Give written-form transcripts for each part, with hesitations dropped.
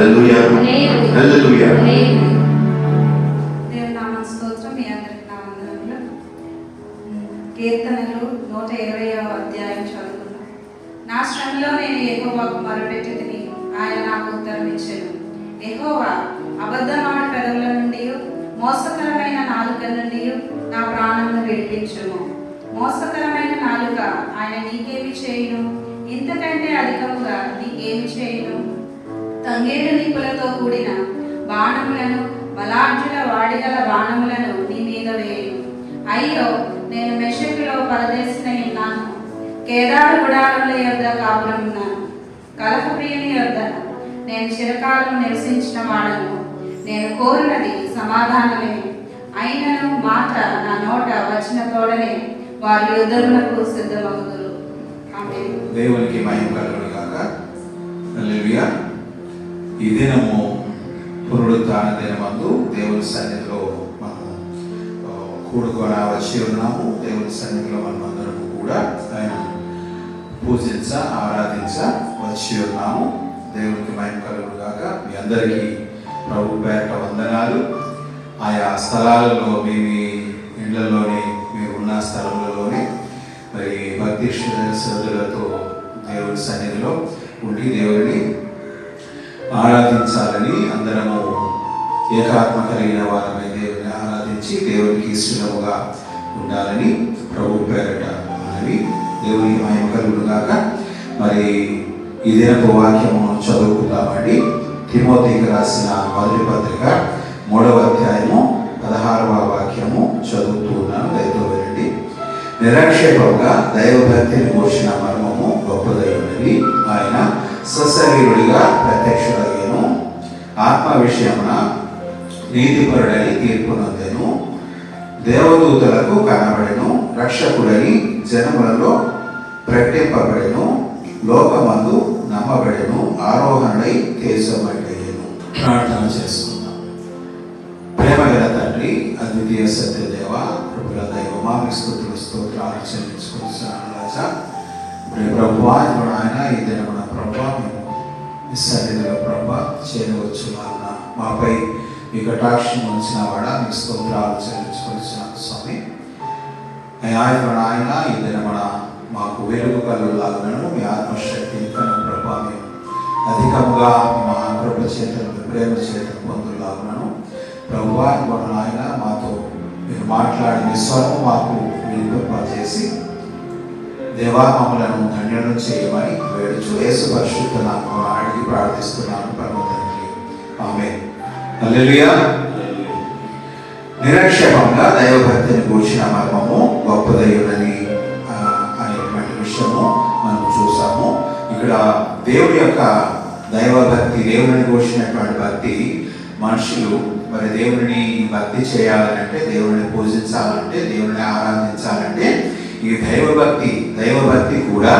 హల్లెలూయా హల్లెలూయా. దేవుని నామం స్తోత్రం. మీ అందరికి నా వందనములు. కీర్తనలు 120వ అధ్యాయం చదువుకున్నాం. నా శ్రమలో నేను యెహోవాకు మొరపెట్టితిని, ఆయన నాకు ఉత్తరం ఇచ్చెను. యెహోవా అబద్ధమాడు పెదవుల నుండి, మోసకరమైన నాలుక నుండి నా ప్రాణమును విడిపించుము. మోసకరమైన నాలుక ఆయన నీకేమి చేయును? ఇంతకంటే అధికముగా నీకేమి చేయును? తంగేడు నిప్పులతో కూడిన బాణములను, బలాఢ్యుల వాడిగల బాణములను నీ మీద వేయును. అయ్యో, నేను మెషకులో పరదేశినై ఉన్నాను, కేదారు గుడారముల యొద్ద కాపురమున్నాను. కలహప్రియుని యొద్ద నేను చిరకాలం నివసించిన వాడను. నేను కోరినది సమాధానమే, అయినను మాట నా నోట వచ్చిన తోడనే వారి యుద్ధములకు సిద్ధమగుదురు. ఆమేన్. దేవునికి మహిమ కలుగును గాక. హల్లెలూయా. ఈ దినము పునరుద్ధాన దినమందు దేవుని సన్నిధిలో మనం కూడుకొని వచ్చి ఉన్నాము. దేవుని సన్నిధిలో మనం అందరము కూడా ఆయన పూజించ ఆరాధించ వచ్చి ఉన్నాము. దేవునికి మహిమ కలుగును గాక. మీ అందరికీ ప్రభు పేరట వందనాలు. ఆయా స్థలాలలో మీ ఇళ్లలోనే, మీరు ఉన్న స్థలంలోనే మరి భక్తి శ్రద్ధలతో దేవుని సన్నిధిలో ఉండి దేవుని ఆరాధించాలని అందరము ఏకాత్మ కలిగిన వారమై దేవుని ఆరాధించి దేవునికి ఇష్టముగా ఉండాలని ప్రభు పేరట మనవి. దేవునికి మహిమ కలుగును గాక. మరి ఈ దినపు వాక్యము చదువుకుందామండి. తిమోతికి రాసిన మొదటి పత్రిక 3వ అధ్యాయము 16వ వాక్యము చదువుతూ ఉన్నాను. దయతో వినండి. నిరక్షేపంగా దైవభక్తిని కూర్చిన మర్మము గొప్పదై ఉన్నది. ఆయన సశరీరుడిగా ప్రత్యక్షుడయ్యను, ఆత్మ విషయమున నీతిపరుడని తీర్పునందెను, దేవదూతలకు కనబడెను, రక్షకుడని జనములలో ప్రకటింపబడెను, లోకమందు నమ్మబడెను, ఆరోహణై తేజమయ్యను. ప్రార్థన చేసుకుందాం. ప్రేమగల తండ్రి, అద్వితీయ సత్యదేవ, ప్రభుల దైవమా, మీ స్తుతులు స్తోత్రాలు చెల్లించుకుంటున్నాను రాజా. ప్రభువా, ఇప్పుడు ఆయన ఈ దినమున ప్రభా మేము ఈ సన్నిధిలో ప్రభా చేరవచ్చు వలన మాపై మీ కటాక్షం ఉంచిన వాడ మీ స్తోత్రాలు చెల్లించుకుంటున్నాను స్వామి. ఆయన ఈ దినమున మాకు వెలుగు కలుగులాగునను మీ ఆత్మశక్తి కను ప్రభా మేము అధికముగా మీ మహాకృప చేతను, మీ ప్రేమ చేతను పొందులాగునను ప్రభువా. ఇప్పుడు ఆయన మాతో మీరు మాట్లాడిన స్వరం మాకు వినిపింప చేసి దేవా మమ్మలను ధన్యులను చేయమని వేడుచు యేసు పరిశుద్ధ నామమున అడిగి ప్రార్థిస్తున్నాను పరమ తండ్రి. ఆమేన్. హల్లెలూయా. నిరక్షేపంగా దైవభక్తిని కూర్చిన మర్మము గొప్పదయ్యునని అనేటువంటి విషయము మనం చూసాము. ఇక్కడ దేవుని యొక్క దైవభక్తి, దేవుని కూర్చినటువంటి భక్తి, మనుషులు మరి దేవుని భక్తి చేయాలంటే, దేవుని పూజించాలంటే, దేవుని ఆరాధించాలంటే ఈ దైవభక్తి కూడా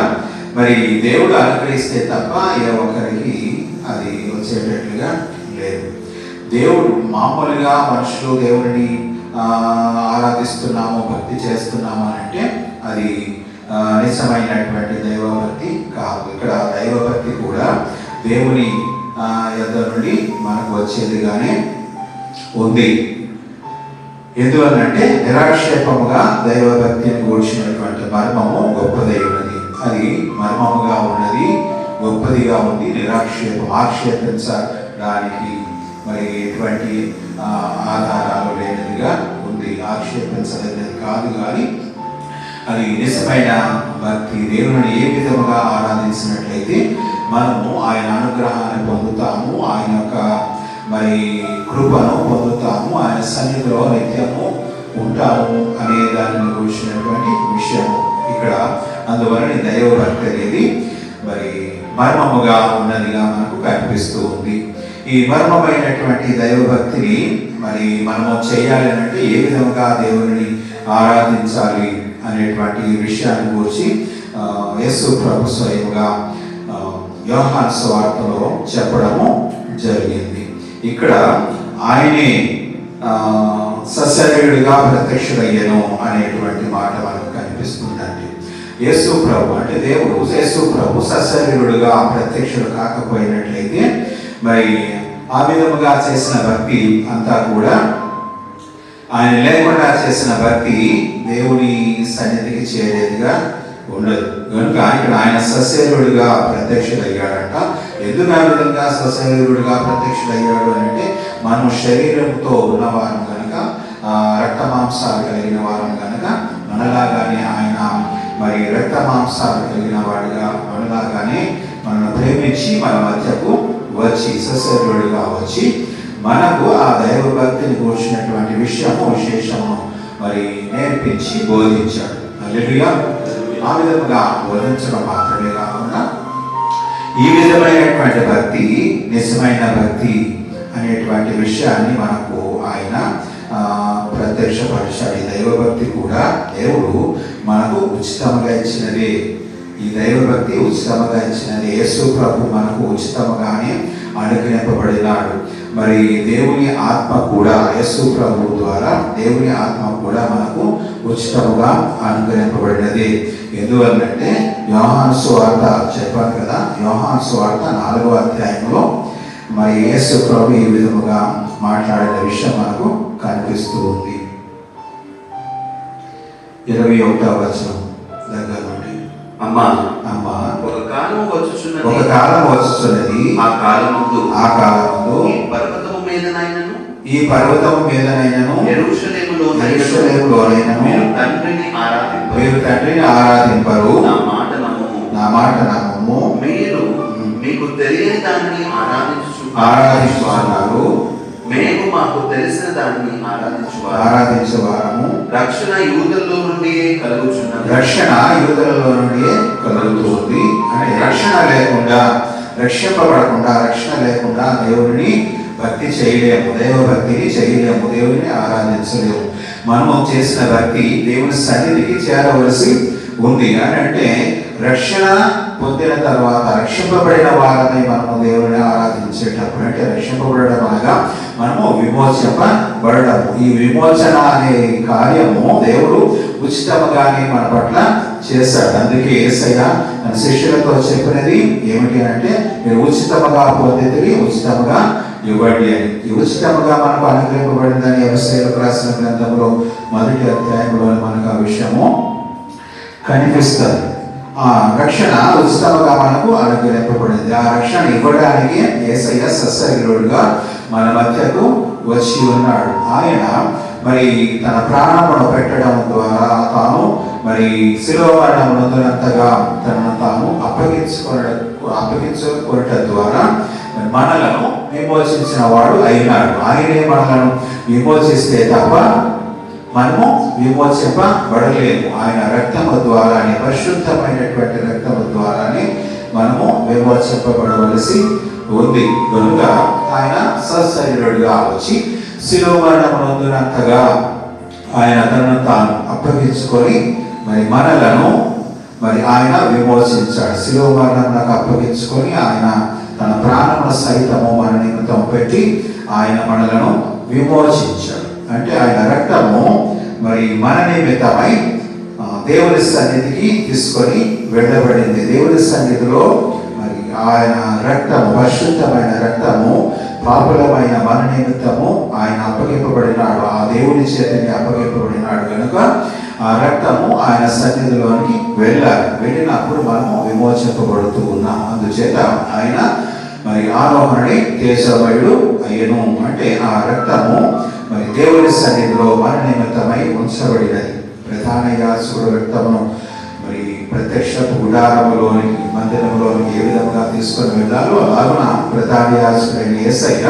మరి దేవుడు అనుగ్రహిస్తే తప్ప ఏ ఒక్కరికి అది వచ్చేటట్లుగా లేదు. దేవుడు మామూలుగా మనుషులు దేవుడిని ఆరాధిస్తున్నాము, భక్తి చేస్తున్నాము అంటే అది నిజమైనటువంటి దైవభక్తి కాదు. ఇక్కడ దైవభక్తి కూడా దేవుని యొద్ద నుండి మనకు వచ్చేదిగానే ఉంది. ఎందువల్లంటే నిరాక్షేపముగా దైవభక్తిని కూర్చున్నటువంటి మర్మము గొప్పదై ఉన్నది. అది మర్మముగా ఉన్నది, గొప్పదిగా ఉంది. ఆక్షేపించడానికి మరి ఎటువంటి ఆధారాలు లేనిదిగా ఉంది. ఆక్షేపించలేనిది కాదు, కానీ అది నిజమైన భక్తి. దేవుని ఏ విధముగా ఆరాధించినట్లయితే మనము ఆయన అనుగ్రహాన్ని పొందుతాము, ఆయన యొక్క మరి కృపను పొందుతాము, ఆయన సన్నిధిలో నిత్యము ఉంటాము అనే దానిని గురించినటువంటి విషయము ఇక్కడ. అందువలన దైవభక్తి అనేది మరి మర్మముగా ఉన్నదిగా మనకు కనిపిస్తూ ఉంది. ఈ మర్మమైనటువంటి దైవభక్తిని మరి మనము చేయాలి అంటే ఏ విధంగా దేవుని ఆరాధించాలి అనేటువంటి విషయాన్ని గురించి యేసు ప్రభు స్వయముగా యోహాను సువార్తలో చెప్పడము జరిగింది. ఇక్కడ ఆయనే సశరీరుడిగా ప్రత్యక్షుడయ్యను అనేటువంటి మాట మనకు కనిపిస్తుందండి. యేసు ప్రభు అంటే దేవుడు, యేసు ప్రభు సశరీరుడిగా ప్రత్యక్షుడు కాకపోయినట్లయితే మరి ఆ విధముగా చేసిన భక్తి అంతా కూడా ఆయన లేకుండా చేసిన భక్తి దేవుని సన్నిధికి చేరేదిగా ఉండదు. కనుక ఇక్కడ ఆయన సశరీరుడిగా ప్రత్యక్షుడయ్యాడంట. ఎందుకు ఆ విధంగా సశరీరుడిగా ప్రత్యక్షుడయ్యాడు అంటే, మనం శరీరంతో ఉన్నవారం కనుక, రక్త మాంసాలు కలిగిన వారం కనుక, మనలాగానే ఆయన మరి రక్త మాంసాలు కలిగిన వాడిగా మనలాగానే మనల్ని ప్రేమించి మన మధ్యకు వచ్చి సశరీరుడిగా వచ్చి మనకు ఆ దైవ భక్తిని కూర్చున్నటువంటి విశేషము మరి నేర్పించి బోధించాడు. హల్లెలూయా. ఆ విధముగా బోధించడం మాత్రమే కాకుండా ఈ విధమైనటువంటి భక్తి నిజమైన భక్తి అనేటువంటి విషయాన్ని మనకు ఆయన ప్రత్యక్షపరిచాడు. ఈ దైవభక్తి కూడా దేవుడు మనకు ఉచితంగా ఇచ్చినది. ఈ దైవభక్తి ఉచితంగా ఇచ్చినది. యేసు ప్రభు మనకు ఉచితంగానే అనుగ్రహింపబడినాడు. మరి దేవుని ఆత్మ కూడా యేసు ప్రభు ద్వారా దేవుని ఆత్మ కూడా మనకు ఉచితముగా అనుగ్రహింపబడినది. ఎందువల్లంటే యోహాను సువార్త చెప్పాను కదా, యోహాను సువార్త 4వ అధ్యాయంలో మరి యేసు ప్రభు ఈ విధముగా మాట్లాడిన విషయం మనకు కనిపిస్తూ ఉంది. 21వ వచనం దగ్గర నుండి, అమ్మా ఒక కాలం వచ్చుచున్నది, ఆ కాలమందు ఈ పర్వతము మీదనైనను యెరూషలేములోనైనను మీరు తండ్రిని ఆరాధింపరు. నా మాట నమ్మము. మీరు మీకు తెలియని దానిని ఆరాధించువారు, మేము మాకు తెలిసిన దానిని ఆరాధించేవారము. రక్షణ యూదులలో నుండి కలుగుతుంది. అంటే రక్షణ లేకుండా, రక్షింపబడకుండా, రక్షణ లేకుండా దేవుడిని భక్తి చేయలేము, దైవ భక్తిని చేయలేము, దేవుడిని ఆరాధించలేము. మనము చేసిన భక్తి దేవుని సన్నిధికి చేరవలసి ఉంది. అని అంటే రక్షణ పొందిన తర్వాత రక్షింపబడిన వారిని మనము దేవుడిని ఆరాధించేటప్పుడు, అంటే రక్షింపబడడం అనగా మనము విమోచింపబడము. ఈ విమోచన అనే కార్యము దేవుడు ఉచితంగానే మన పట్ల చేశాడు. అందుకే యేసయ్య తన శిష్యులతో చెప్పినది ఏమిటి అంటే, మీరు ఉచితంగా పొందితిరి, ఉచితంగా ఇవ్వండి అని. ఈ ఉచితంగా మనకు అనుగ్రహింపబడిందని యేసయ్యకు రాసిన గ్రంథంలో 1వ అధ్యాయంలో మనకు ఆ విషయము కనిపిస్తుంది. ఆ రక్షణ ఉచితంగా మనకు అనుగ్రహింపబడింది. ఆ రక్షణ ఇవ్వడానికి యేసయ్య సశరీరుడిగా మన మధ్యకు వచ్చి ఉన్నాడు. ఆయన మరి తన ప్రాణమును పెట్టడం ద్వారా, తాను మరి శిలువ మరణం నొందినంతగా తనను తాను అప్పగించుకోవటం ద్వారా మనలను విమోచించిన వాడు అయినాడు. ఆయనే మనలను విమోచిస్తే తప్ప మనము విమోచింపబడలేము. ఆయన రక్తము ద్వారానే, పరిశుద్ధమైనటువంటి రక్తము ద్వారానే మనము విమోచింపబడవలసి ఉంది. కనుక ఆయన సశరీరుడిగా వచ్చి శిలువ మరణం నొందినంతగా ఆయన తనను తాను అప్పగించుకొని మరి మనలను మరి ఆయన విమోచించాడు. శిలువ మరణంకు అప్పగించుకొని ఆయన తన ప్రాణముల సైతము మన నిమిత్తం పెట్టి ఆయన మనలను విమోచించాడు. అంటే ఆయన రక్తము మరి మన నిమిత్తమై దేవుని సన్నిధికి తీసుకొని వెళ్ళబడింది. దేవుని సన్నిధిలో మరి ఆయన రక్తము, పరిశుద్ధమైన రక్తము, పాపులమైన మన నిమిత్తము ఆయన అప్పగింపబడినాడు. ఆ దేవుని చేతిని అప్పగింపబడినాడు కనుక ఆ రక్తము ఆయన సన్నిధిలోనికి వెళ్ళినప్పుడు మనము విమోచింపబడుతూ ఉన్నాము. అందుచేత ఆయన మరి ఆరోహణి తేజమయుడు అయ్యను. అంటే ఆ రక్తము మరి దేవుని సన్నిధిలో మన నిమిత్తమై ఉంచబడినది. ప్రధాన యాజకుడు రక్తమును మరి ప్రత్యక్ష గుడారములోనికి, మందిరంలోనికి ఏ విధంగా తీసుకొని వెళ్ళాలో అలాగున ప్రధాన యాజకుడైన యేసయ్య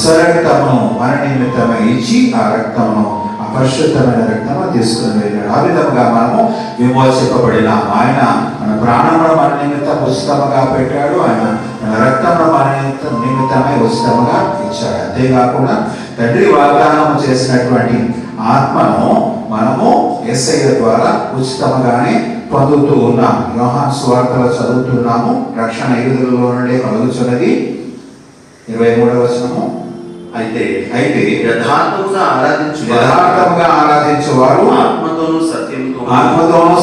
స్వరక్తమును మన నిమిత్తమై ఇచ్చి ఆ రక్తమును, పరిశుద్ధమైన రక్తము తీసుకుని వెళ్ళాడు. ఆ విధంగా మనము విమోచింపబడినాం. ఆయన మన ప్రాణమును మన నిమిత్తం ఉచితముగా పెట్టాడు. ఆయన మన రక్తమును మన నిమిత్తమై ఉచితముగా ఇచ్చాడు. అంతేకాకుండా తండ్రి వాగ్దానము చేసినటువంటి ఆత్మను మనము యేసయ్య ద్వారా ఉచితముగానే పొందుతూ ఉన్నాం. యోహాను సువార్తలో చదువుతున్నాము, రక్షణ యూదులలో నుండి కలుగుచున్నది. 23వ వచనము, అయితే అయితే యథార్థముగా ఆరాధించువారు ఆత్మతోనూ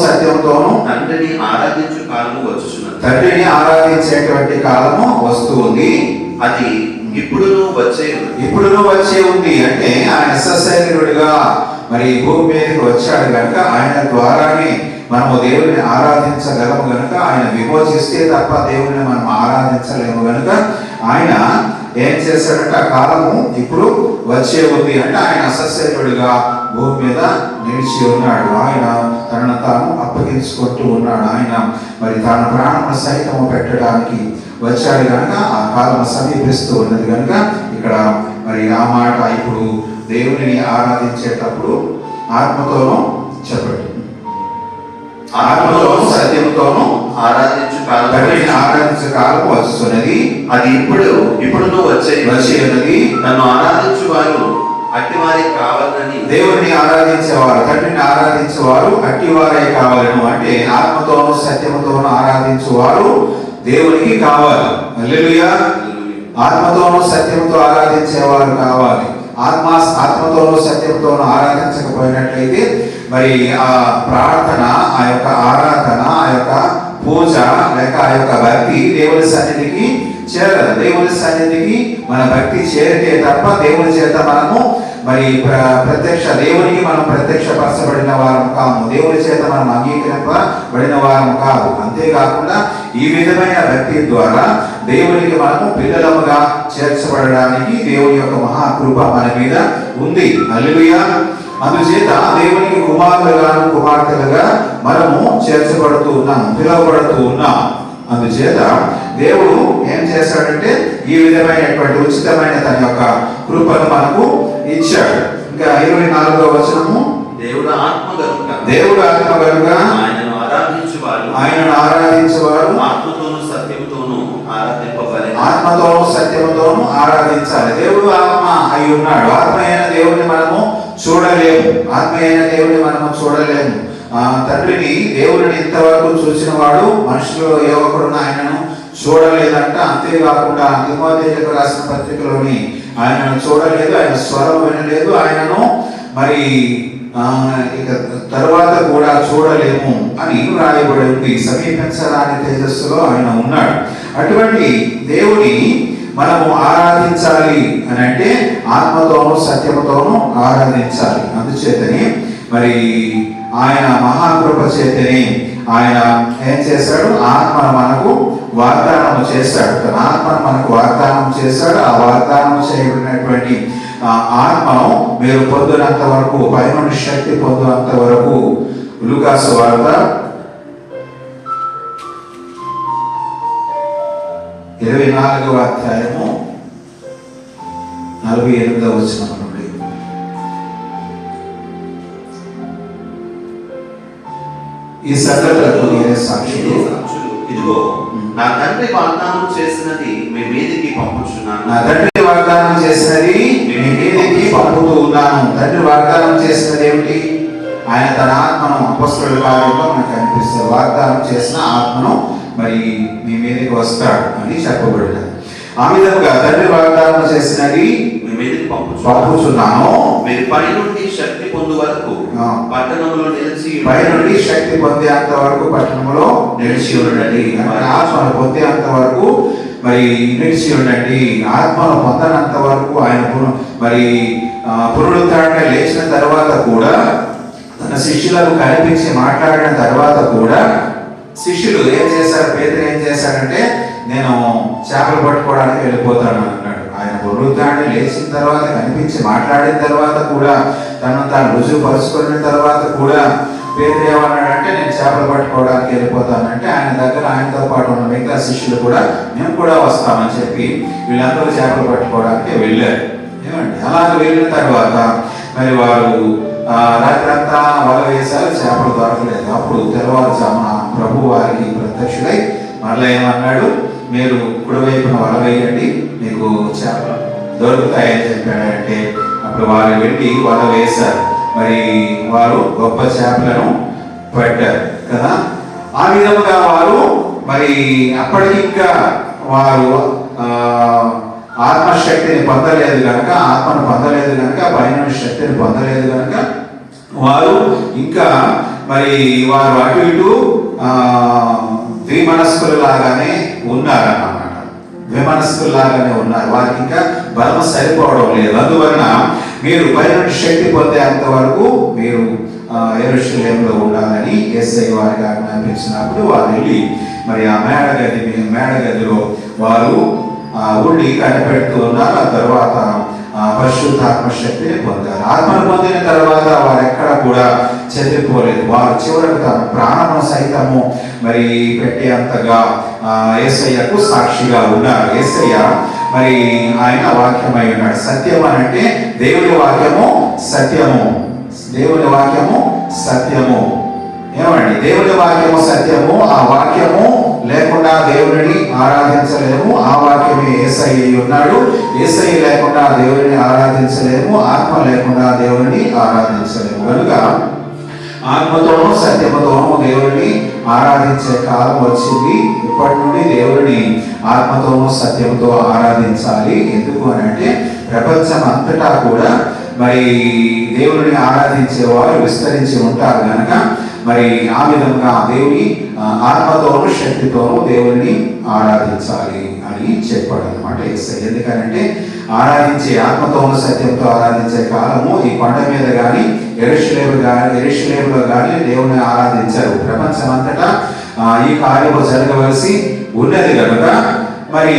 సత్యముతోను తండ్రిని ఆరాధించు కాలము వచ్చుచున్నది. తండ్రిని ఆరాధించేటువంటి కాలము వస్తూ ఉంది. అది ఇప్పుడును వచ్చే ఉంది అంటే ఆయన సశరీరుడిగా మరి భూమి మీదకి వచ్చాడు కనుక ఆయన ద్వారానే మనము దేవుని ఆరాధించగలము గనుక, ఆయన విమోచిస్తే తప్ప దేవుని మనం ఆరాధించలేము గనుక ఆయన ఏం చేశాడంటే ఆ కాలము ఇప్పుడు వచ్చే ఉంది అంటే ఆయన సశరీరుడిగా భూమి మీద నిలిచి ఉన్నాడు. ఆయన తనను తాను అప్పగించుకుంటూ ఉన్నాడు. ఆయన మరి తన ప్రాణము సైతము పెట్టడానికి వచ్చాడు కనుక ఆ కాలం సమీపిస్తూ ఉన్నది కనుక ఇక్కడ మరి ఆ మాట ఇప్పుడు దేవుని ఆరాధించేటప్పుడు ఆత్మతోనూ చెప్పండి, ఆత్మతోనూ సత్యముతోనూ ఆరాధించే కాలం వస్తున్నది. అది ఇప్పుడును వచ్చే ఉన్నది. నన్ను ఆరాధించు వారు అట్టివారికి కావాలని, దేవుడిని ఆరాధించేవారు తండ్రిని ఆరాధించేవారు అట్టివారే కావాలను అంటే ఆత్మతోనూ సత్యముతోనూ ఆరాధించేవారు దేవునికి కావాలి. హల్లెలూయా. ఆత్మతోనూ సత్యంతో ఆరాధించేవారు కావాలి. ఆత్మతోనూ సత్యంతోనూ ఆరాధించకపోయినట్లయితే మరి ఆ ప్రార్థన, ఆ యొక్క ఆరాధన, ఆ యొక్క పూజ లేక ఆ యొక్క భక్తి దేవుని సన్నిధికి చేరదు. దేవుని సన్నిధికి మన భక్తి చేరితే తప్ప దేవుని చేత మనము మరి దేవునికి మనం ప్రత్యక్షపరచబడిన వారం కాము, దేవుని చేత మనం అంగీకరింపబడిన వారం కాదు. అంతేకాకుండా ఈ విధమైన భక్తి ద్వారా దేవునికి మనము పిల్లలముగా చేర్చబడడానికి దేవుని యొక్క మహాకృప మన మీద ఉంది. హల్లెలూయా. అందుచేత దేవునికి కుమారులుగాను కుమార్తెలుగా మనము చేర్చబడుతూ ఉన్నాం, పిలువబడుతూ ఉన్నాం. అందుచేత దేవుడు ఏం చేశాడంటే ఈ విధమైనటువంటి ఉచితమైన తన యొక్క కృపను మనకు ఇచ్చాడు. ఇంకా 24వ వచనము, దేవుడు ఆత్మ కనుక ఆయనను ఆరాధించువారు ఆత్మతోనూ సత్యముతోనూ ఆరాధించాలి. దేవుడు ఆత్మ అయి ఉన్నాడు. ఆత్మ అయిన దేవుడిని మనము చూడలేము. తండ్రిని దేవుడిని ఇంతవరకు చూసిన వాడు మనుషులు ఏ ఒక్కడున్న ఆయనను చూడలేదంట. అంతేకాకుండా తిమోథేయులకు రాసిన పత్రికలోని ఆయనను చూడలేదు, ఆయన స్వరం వినలేదు, ఆయనను మరి ఇక తరువాత కూడా చూడలేము అని రాయబడి ఉంది. సమీపించరాని తేజస్సులో ఆయన ఉన్నాడు. అటువంటి దేవుని మనము ఆరాధించాలి అని అంటే ఆత్మతోనూ సత్యముతోనూ ఆరాధించాలి. అందుచేతనే మరి ఆయన మహాకృప చేతనే ఆయన ఏం చేశాడు, ఆత్మను మనకు వాగ్దానం చేశాడు. తన ఆత్మను మనకు వాగ్దానం చేశాడు. ఆ వాగ్దానం చేయబడినటువంటి ఆత్మను మీరు పొందినంత వరకు, పై నుండి శక్తి పొందినంత వరకు, లూకాసు వార్త 24వ అధ్యాయము 48వ వచనం నుండి ఈ సంగతులకు నేనే సాక్షులు. ఇదిగో నా తండ్రి వాగ్దానం చేసినది మీ మీదికి పంపుచున్నాను. నా తండ్రి వాగ్దానం చేసినది మీ మీదికి పంపుతూ ఉన్నాను. తండ్రి వాగ్దానం చేసినది ఏమిటి? ఆయన తన ఆత్మను అపొస్తలుల కార్యంలో మనకు అనిపిస్తుంది. వాగ్దానం చేసిన ఆత్మను మరి మీ మీదకి వస్తాడు అని చెప్పబడినది. ఆ విధంగా తండ్రి వాగ్దానం చేసినది మీ మీదకి పంపుచున్నాను. మీరు పై నుండి శక్తి పొందు వరకు పట్టణంలో నిలిచి, పై నుండి శక్తి పొందేంత వరకు పట్టణంలో నిలిచి ఉండండి. ఆత్మను పొందేంత వరకు మరి నిలిచి ఉండండి. ఆత్మను పొందనంత వరకు ఆయన మరి పునరుద్ధరణగా లేచిన తర్వాత కూడా, తన శిష్యులకు కనిపించి మాట్లాడిన తర్వాత కూడా శిష్యులు ఏం చేశారు? పేతురు ఏం చేశాడంటే నేను చేపలు పట్టుకోవడానికి వెళ్ళిపోతాను అన్నాడు. ఆయన పునరుద్ధరణ లేచిన తర్వాత కనిపించి మాట్లాడిన తర్వాత కూడా, తను తాను రుజువుపరుచుకున్న తర్వాత కూడా పేతురు ఏమన్నాడంటే నేను చేపలు పట్టుకోవడానికి వెళ్ళిపోతానంటే ఆయనతో పాటు ఉన్న మిగతా శిష్యులు కూడా మేము కూడా వస్తామని చెప్పి వీళ్ళందరూ చేపలు పట్టుకోవడానికి వెళ్ళారు. ఏమండి, అలాగే వెళ్ళిన తర్వాత మరి వారు రాత్రంతా వల వేశారు, చేపలు దొరకలేదు. అప్పుడు తెల్లవారుజామున ప్రభు వారికి ప్రత్యక్షుడై మరలా ఏమన్నాడు, మీరు కుడివైపున వల వేయండి, మీకు చేపలు దొరుకుతాయని చెప్పాడంటే అప్పుడు వారు వెళ్ళి వల వేశారు. మరి వారు గొప్ప చేపలను పట్టారు కదా. ఆ విధముగా వారు మరి అప్పటికి ఇంకా వారు ఆత్మశక్తి శక్తిని పొందలేదు కనుక, ఆత్మను పొందలేదు కనుక, పైనుండి శక్తిని పొందలేదు కనుక వారు ఇంకా మరి వారు అటు ఇటు ద్విమనస్కులలాగానే ఉన్నారన్నమాట. ద్విమనస్కులలాగానే ఉన్నారు. వారికి ఇంకా బలం సరిపోవడం లేదు. అందువలన మీరు పైనుండి శక్తి పొందేంత వరకు మీరు యెరూషలేములో ఉండాలని యేసయ్య వారికి ఆజ్ఞాపించినప్పుడు వారు వెళ్ళి మరి ఆ మేడగదిలో వారు ఉండి కనిపెడుతూ ఉన్నారు. ఆ తర్వాత పరిశుద్ధాత్మ శక్తిని పొందారు. ఆత్మను పొందిన తర్వాత వారు ఎక్కడ కూడా చెదిరిపోలేదు. వారు చివరకు తమ ప్రాణము సైతము మరి పెట్టేంతగా యేసయ్యకు సాక్షిగా ఉన్నారు. యేసయ్య మరి ఆయన వాక్యమై ఉన్నాడు. సత్యం అని అంటే దేవుని వాక్యము సత్యము, దేవుని వాక్యము సత్యము. ఏమండి, దేవుని వాక్యము సత్యము. ఆ వాక్యము లేకుండా దేవుడిని ఆరాధించలేము. ఆ వాక్యమే యేసయ్య ఉన్నాడు. యేసయ్య లేకుండా దేవుడిని ఆరాధించలేము. ఆత్మ లేకుండా దేవుడిని ఆరాధించలేము. కనుక ఆత్మతోనూ సత్యముతోనూ దేవుడిని ఆరాధించే కాలం వచ్చింది. ఇప్పటి నుండి దేవుడిని ఆత్మతోనూ సత్యంతో ఆరాధించాలి. ఎందుకు అని అంటే ప్రపంచం అంతటా కూడా మరి దేవుడిని ఆరాధించేవారు విస్తరించి ఉంటారు కనుక మరి ఆ విధంగా దేవుని ఆత్మతోనూ శక్తితోనూ దేవుడిని ఆరాధించాలి అని చెప్పాడు అనమాట యేసయ్య. ఎందుకనంటే ఆరాధించే ఆత్మతోనూ సత్యంతో ఆరాధించే కాలము ఈ కొండ మీద కానీ యెరూషలేములో కానీ దేవుని ఆరాధించారు. ప్రపంచం అంతటా ఈ కార్యము జరగవలసి ఉన్నది కనుక మరి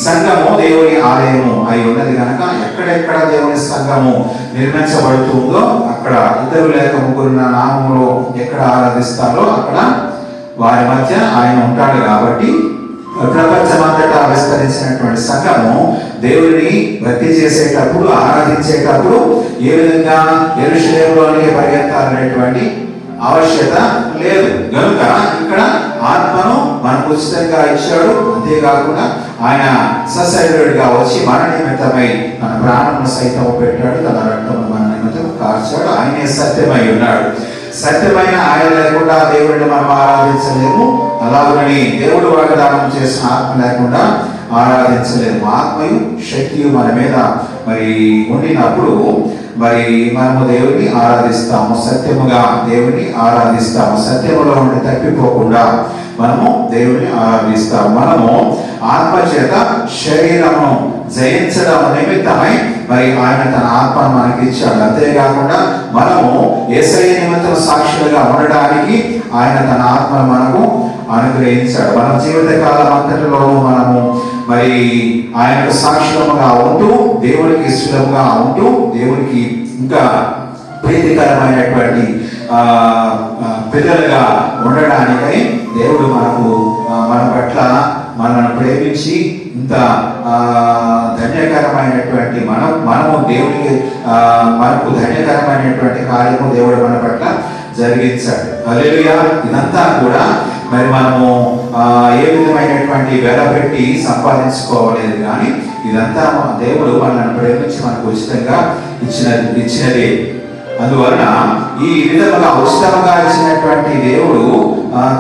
సంఘము దేవుని ఆలయము అయి ఉన్నది కనుక ఎక్కడెక్కడ దేవుని సంఘము నిర్మించబడుతుందో అక్కడ ఇద్దరు లేక ముగ్గురు నా నామములో ఎక్కడ ఆరాధిస్తారో అక్కడ వారి మధ్య ఆయన ఉంటాడు. కాబట్టి ప్రపంచమంతటా విస్తరించినటువంటి సంఘము దేవుడిని భక్తి చేసేటప్పుడు ఆరాధించేటప్పుడు ఏ విధంగా యెరూషలేములోనే పరిగెత్తాలనేటువంటి ఆవశ్యకత లేదు. కనుక ఇక్కడ ఆత్మను మనకు ఉచితంగా ఇచ్చాడు. అంతేకాకుండా ఆయన సశరీరుడిగా వచ్చి మన నిమిత్తమై తన ప్రాణమును సైతం పెట్టాడు. తన రక్తము మన నిమిత్తం కార్చాడు. ఆయనే సత్యమై ఉన్నాడు. సత్యమైన ఆయన లేకుండా దేవుడిని మనం ఆరాధించలేము. అలాగని దేవుడు వాగ్దానం చేసిన ఆత్మ లేకుండా ఆరాధించలేము. ఆత్మయు శక్తియు మన మీద మరి ఉండినప్పుడు మరి మనము దేవుని ఆరాధిస్తాము. సత్యముగా దేవుని ఆరాధిస్తాము. సత్యములో నుండి తప్పిపోకుండా మనము దేవుని ఆరాధిస్తాము. మనము ఆత్మ చేత శరీరమును జయించడం నిమిత్తమై మరి ఆయన తన ఆత్మను మనకి ఇచ్చాడు. అంతేకాకుండా మనము యేసయ్య నిమిత్తం సాక్షులుగా ఉండడానికి ఆయన తన ఆత్మను మనకు అనుగ్రహించాడు. మన జీవిత కాలం అంతటిలోనూ మనము మరి ఆయనకు సాక్షులముగా ఉంటూ దేవునికి ఇష్టముగా ఉంటూ దేవునికి ఇంకా ప్రీతికరమైనటువంటి పిల్లలుగా ఉండడానికై దేవుడు మన పట్ల మనల్ని ప్రేమించి ఇంత ధన్యకరమైనటువంటి మనము దేవునికి మనకు ధన్యకరమైనటువంటి కార్యము దేవుడు మన పట్ల జరిగించాడు. హల్లెలూయా. ఇదంతా కూడా మరి మనము ఏ విధమైనటువంటి వెల పెట్టి సంపాదించుకోవలేదు, కానీ ఇదంతా దేవుడు మనల్ని ప్రేమించి మనకు ఉచితంగా ఇచ్చినదే. అందువలన ఈ విధముగా ఉచితంగా ఇచ్చినటువంటి దేవుడు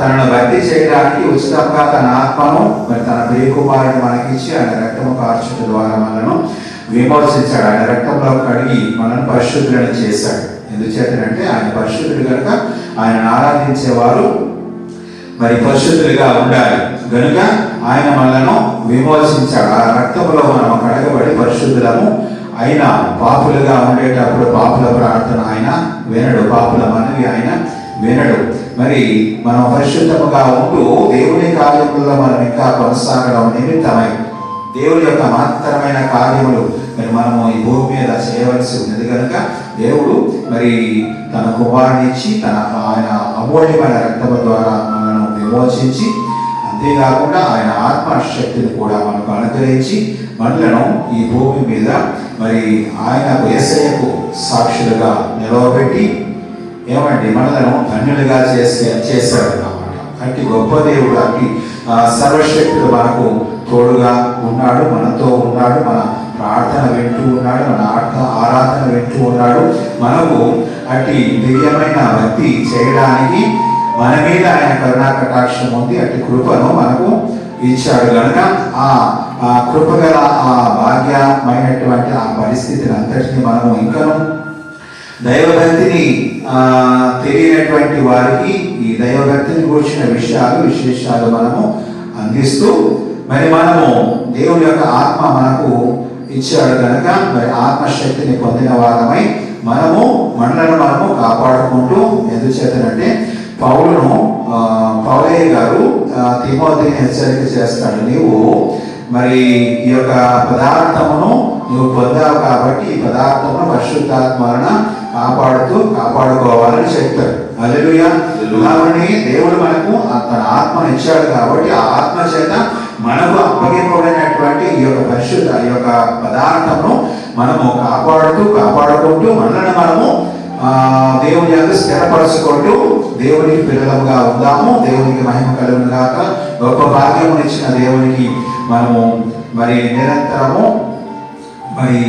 తనను భక్తి చేయడానికి ఉచితంగా తన ఆత్మను మరి తన ప్రియకుమారుని మనకిచ్చి ఆయన రక్తము కార్చుట ద్వారా మనను విమోచించాడు. ఆయన రక్తంలో కడిగి మనను పరిశుద్ధులను చేశాడు. ఎందుచేతనంటే ఆయన పరిశుద్ధుడు కనుక ఆయనను ఆరాధించేవారు మరి పరిశుద్ధులుగా ఉండాలి. కనుక ఆయన మనలను విమోచించాడు. ఆ రక్తములో మనం కడగబడి పరిశుద్ధులము ఆయన పాపులుగా ఉండేటప్పుడు పాపుల ప్రార్థన ఆయన వినడు, పాపుల మనవి ఆయన వినడు. మరి మనం పరిశుద్ధముగా ఉంటూ దేవుని కార్యములలో మనం ఇంకా కొనసాగడం నిమిత్తమై దేవుని యొక్క మహత్తరమైన కార్యములు మరి మనము ఈ భూమి మీద చేయవలసి ఉన్నది కనుక దేవుడు మరి తన కుమారుని ఇచ్చి ఆయన అమూల్యమైన రక్తము ద్వారా మనను విమోచించి అంతేకాకుండా ఆయన ఆత్మశక్తిని కూడా మనకు అనుగ్రహించి మనలను ఈ భూమి మీద మరి ఆయన యేసయ్యకు సాక్షులుగా నిలవబెట్టి ఏమండి మనలను ధన్యులుగా చేశాడు అన్నమాట. అట్టి గొప్ప దేవుడు, అట్టి సర్వశక్తుడు మనకు తోడుగా ఉన్నాడు, మనతో ఉన్నాడు, మన ప్రార్థన వింటూ ఉన్నాడు, మన ఆరాధన వింటూ ఉన్నాడు. మనకు అట్టి దివ్యమైన భక్తి చేయడానికి మన మీద ఆయన కరుణా కటాక్షం ఉంది. అట్టి కృపను మనకు ఇచ్చాడు. కనుక ఆ కృపగల ఆ భాగ్యమైనటువంటి ఆ పరిస్థితిని అంతటిని మనము ఇంకను దైవభక్తిని తెలియనటువంటి వారికి ఈ దైవభక్తిని కూర్చిన విశేషాలు మనము అందిస్తూ మరి మనము దేవుని యొక్క ఆత్మ మనకు ఇచ్చాడు కనుక మరి ఆత్మశక్తిని పొందిన వారమై మనము కాపాడుకుంటూ ఎందుచేతనంటే పౌలయ్య గారు తిమోతిని హెచ్చరిక చేస్తాడు, నీవు మరి ఈ యొక్క పదార్థమును నువ్వు పొందావు కాబట్టి ఈ పదార్థమును పరిశుద్ధాత్మ వలన కాపాడుకోవాలని చెప్తారు. హల్లెలూయా. కాబట్టి దేవుడు మనకు తన ఆత్మను ఇచ్చాడు కాబట్టి ఆ ఆత్మ చేత మనకు అప్పగింపబడినటువంటి ఈ యొక్క పదార్థమును మనము కాపాడుకుంటూ మనము దేవుని యొక్క స్థిరపరచుకుంటూ దేవునికి పిల్లలుగా ఉందాము. దేవునికి మహిమ కలుగును గాక. గొప్ప భాగ్యమును ఇచ్చిన దేవునికి మనము మరి నిరంతరము మరి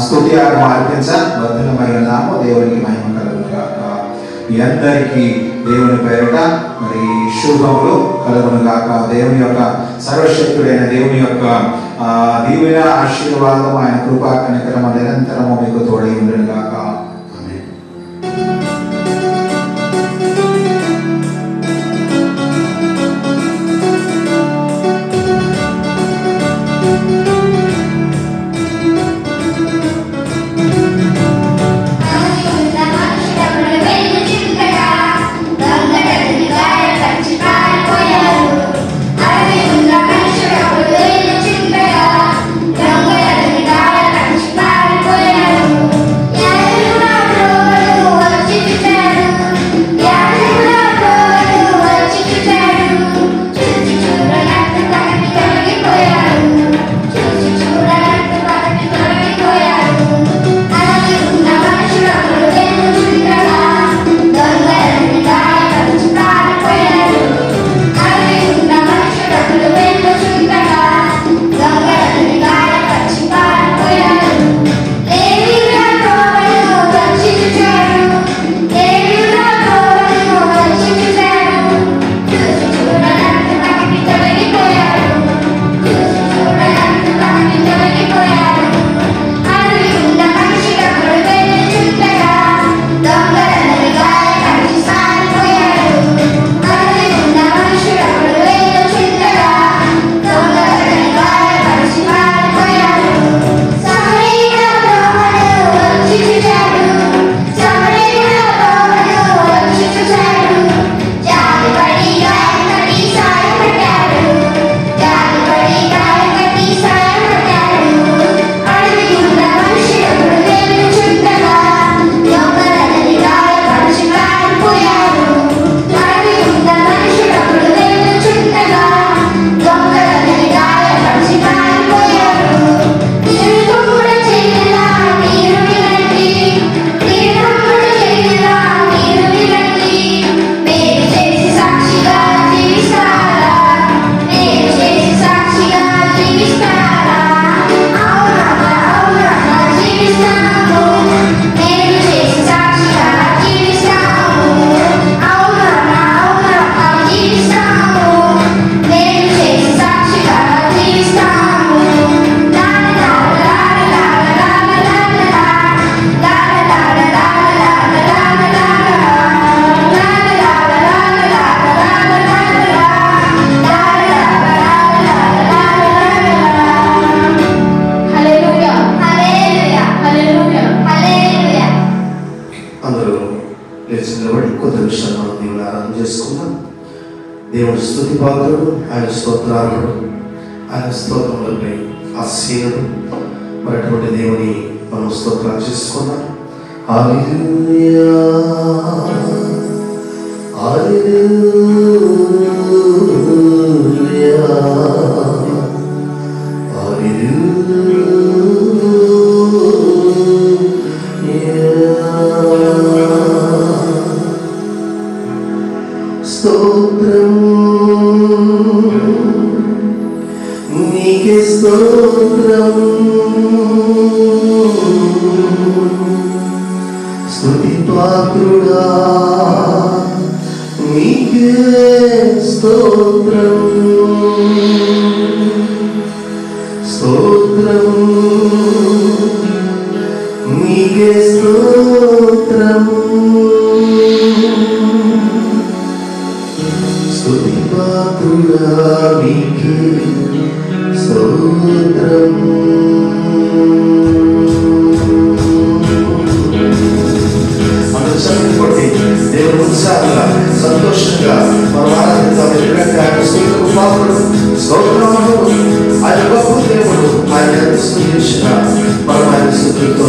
స్తుతియాగం అర్పించబద్ధమై ఉన్నాము. దేవునికి మహిమ కలుగును గాక. మీ అందరికీ దేవుని పేరిట మరి శుభములు కలుగును గాక. దేవుని యొక్క సర్వశక్తుడైన దేవుని యొక్క దీవెన ఆశీర్వాదం ఆయన కృపా కనికరము నిరంతరము మీకు తోడై ఉండును గాక. దేవుడు స్తుతి పాత్రుడు, ఆయన స్తోత్రార్హుడు, ఆయన స్తోత్రములపై ఆసీనుడు. మరి అటువంటి దేవుని మనం స్తోత్రాలు చేసుకున్నాం. హల్లెలూయా హల్లెలూయా స్తోత్రం నీకే స్తోత్రం, స్తుతి పాత్రుడా నీకే స్తోత్రం. స్తోత్రం, నీకే స్తోత్రం. స్తుతి పాత్రుడా నీకే స్తోత్రం. కొట్టి దేవుడు ఉత్సాహంగా సంతోషంగా మనం ఆరాధిద్దాం. ఎందుకంటే ఆయన స్తుతులకు పాత్రుడు, స్తోత్రములు. ఆయన గొప్ప దేవుడు. ఆయన ఎంత స్తుతించిన మనం ఆయన స్తుతులతో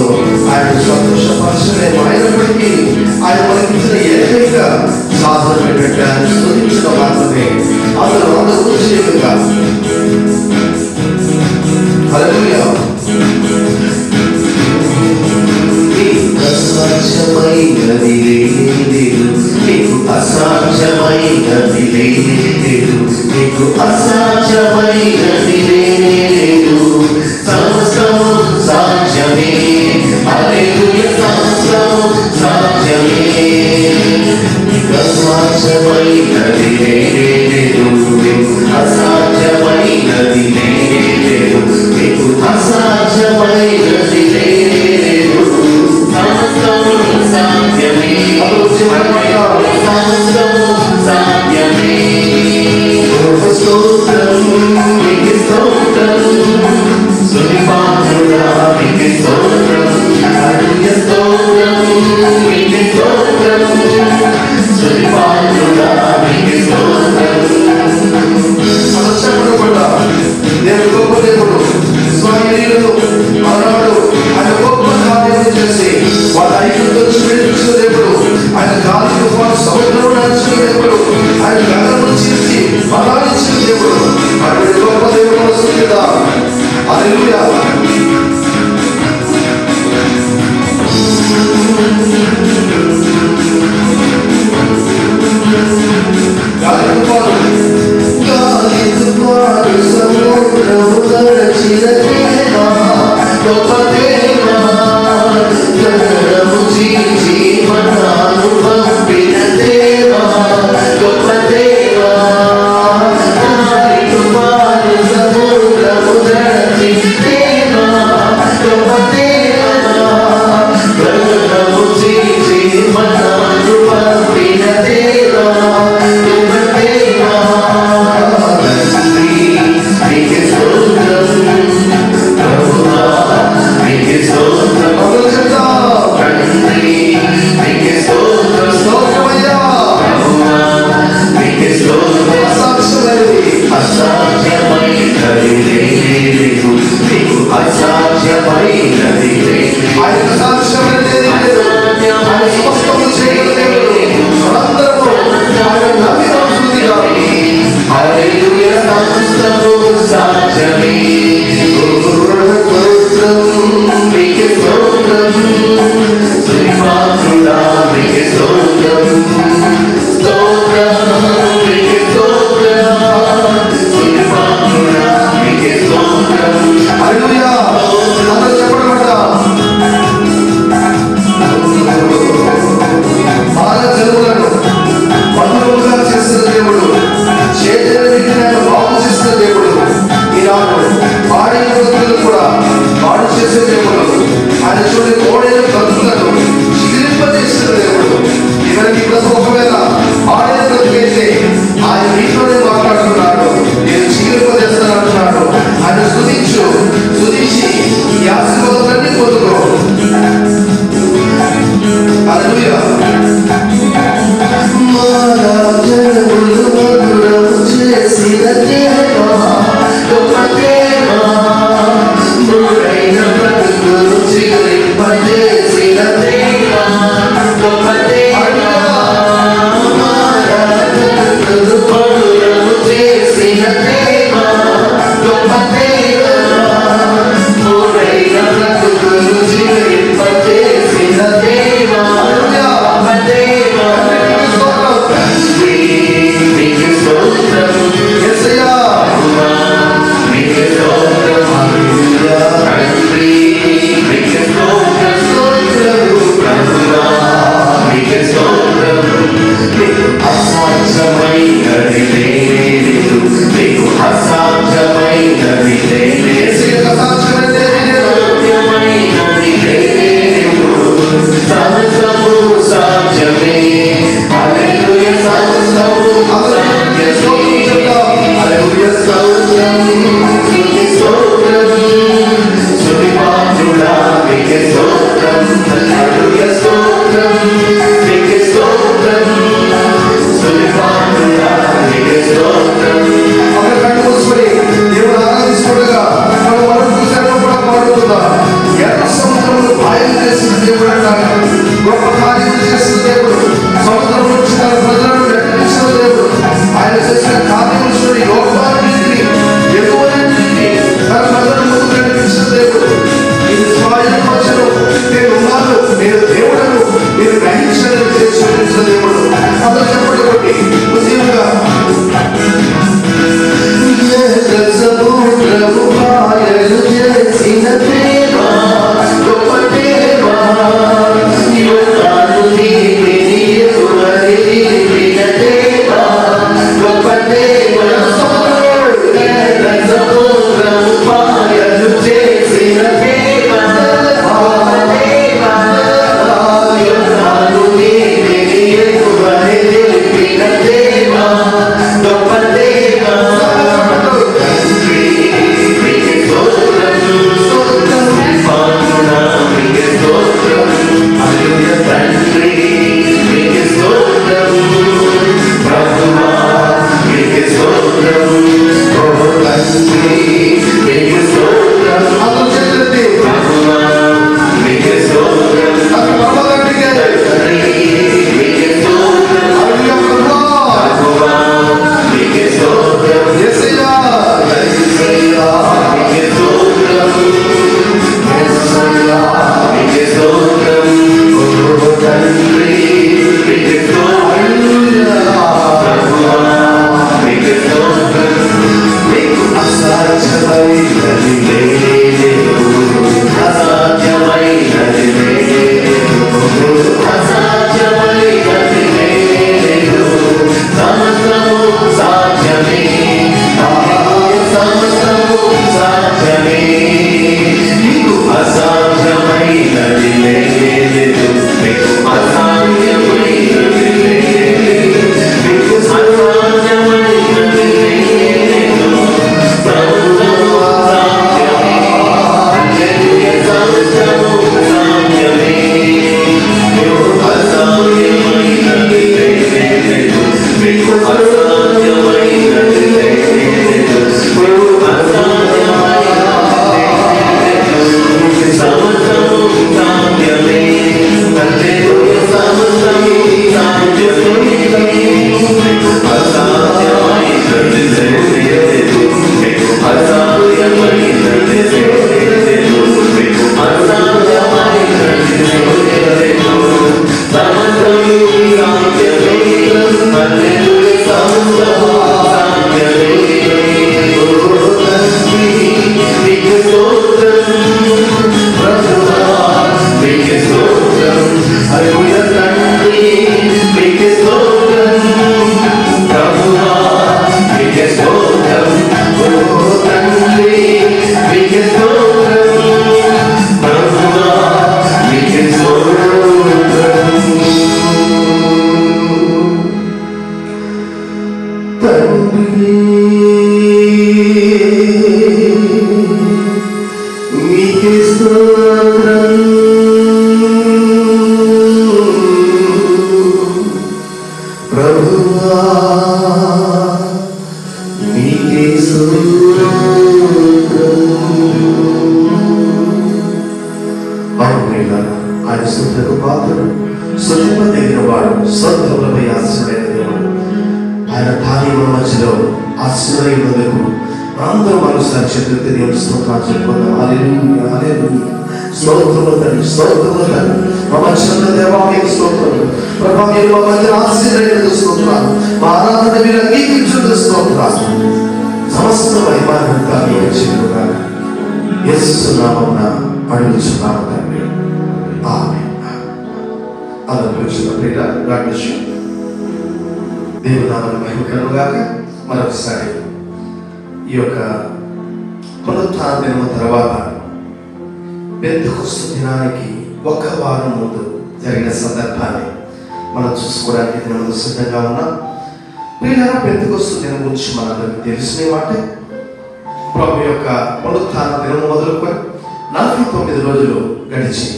ఆయన సంతోషపరచలేము. అయినప్పటికీ ఆయన మనకిచ్చిన ఏకైక సాధన ఏంటంటే ఆయన స్తుతించడం మాత్రమే. అందరూ ఉద్యోగంగా హల్లెలూయా. అసాధ్యమైనది లేదు, నీకు అసాధ్యమైనది లేదు, నీకు అసాధ్యమైనది లేదు. సమస్తము సాధ్యమే, హల్లెలూయా, సమస్తము సాధ్యమే. నీకు అసాధ్యమైనది లేదు, నీకు అసాధ్యమైనది లేదు, నీకు అసాధ్యమైనది లేదు. సమస్తము సాధ్యమే, సమస్తము సాధ్యమే. స్తోత్రం, నీకే స్తోత్రం, స్తుతి పాత్రుడా నీకే స్తోత్రం. హల్లెలూయా, స్తోత్రం, నీకే స్తోత్రం, స్తుతి పాత్రుడా నీకే స్తోత్రం. దేవుడు గొప్ప దేవుడు. ఇశ్రాయేలీయులు ఆనాడు ఆయన గొప్ప కార్యాలు చేసి వాళ్ళ ఐగుప్తు విడిపించిన దేవుడు. ఆయన గాలి తుఫాను సముద్రంలో నడిచిన దేవుడు. ఆయన గగనము చీల్చి బలాన్నిచ్చిన దేవుడు. ఆయన గొప్ప దేవుడు వస్తుంది. హల్లెలూయా. గాలి తుఫాను సముద్రము నడిచిన దేవా, గొప్ప దేవా, గగనము చీల్చి మన్నాను పంపిన దేవా, గొప్ప దేవా. గాలి తుఫాను సముద్రము నడిచిన దేవా, గొప్ప దేవా, గగనము చీల్చి మన్నాను పంపిన దేవా, గొప్ప దేవా. నీకే స్తోత్రం ప్రభువా, నీకే స్తోత్రం తండ్రి, నీకే స్తోత్రం. స్తోత్రమయ్యా ప్రభువా, నీకే స్తోత్రం. అసాధ్యమైనది లేదు, నీకు అసాధ్యమైనది లేదు. ఆయన సాధ్యమైనది లేదు, ఆయన సమస్తము చేయగలిగేవాడు. మనందరము ఆయన నమ్మిన స్తుతిగా హల్లెలూయా, సమస్తము సాధ్యమే. స్తోత్రం, నీకే స్తోత్రం, స్తుతి పాత్రుడా నీకే స్తోత్రం. స్తోత్రం, నీకే స్తోత్రం, స్తుతి పాత్రుడా నీకే స్తోత్రం. హల్లెలూయా. అందరూ చెప్పండి. బాగా జరుగులను మధురముగా చేసిన దేవుడు, చేతుల విఘ్నాలను బాగు చేసిన దేవుడు. నీకే స్తోత్రం ప్రభువా, నీకే స్తోత్రం. ఆయన స్తుతులకు పాత్రుడు, స్తుతింపదగిన వాడు, స్వర్గములపై ఆశీర్వైన దేవుడు. ఆయన ధాన్యముల మధ్యలో ఆశీర్వైనందుకు అందరూ మనసారి చెప్తే దేవుడు స్తోత్రాలు చెప్పుకుందాం. హల్లెలూయా, హల్లెలూయా. స్తోత్రములు తండ్రి, స్తోత్రములు తండ్రి. మా మధ్యలో దేవాలయ స్తోత్రములు ప్రభా, మీరు మా మధ్య ఆశీర్వైన స్తోత్రాలు, మా ఆరాధన మీరు అంగీకరించుకున్న స్తోత్రాలు. సమస్త మహిమానంతా మీకు చెందుగా యేసు నామమున అడుగుచున్నాము తండ్రి. ఆమేన్. దేవుని నామమున మహిమ కలుగుగాక. మరొకసారి ఈ యొక్క పునరుత్థాన దినము తర్వాత పెంతెకొస్తు దినానికి ఒక వారం ముందు జరిగిన సందర్భాన్ని మనం చూసుకోవడానికి దినము సిద్ధంగా ఉన్నాం. ప్రియులారా, పెంతెకొస్తు దినం గురించి మనందరికీ తెలిసిన మాటే. ప్రభు యొక్క పునరుత్థాన దినము మొదలుకొని 49 రోజులు గడిచి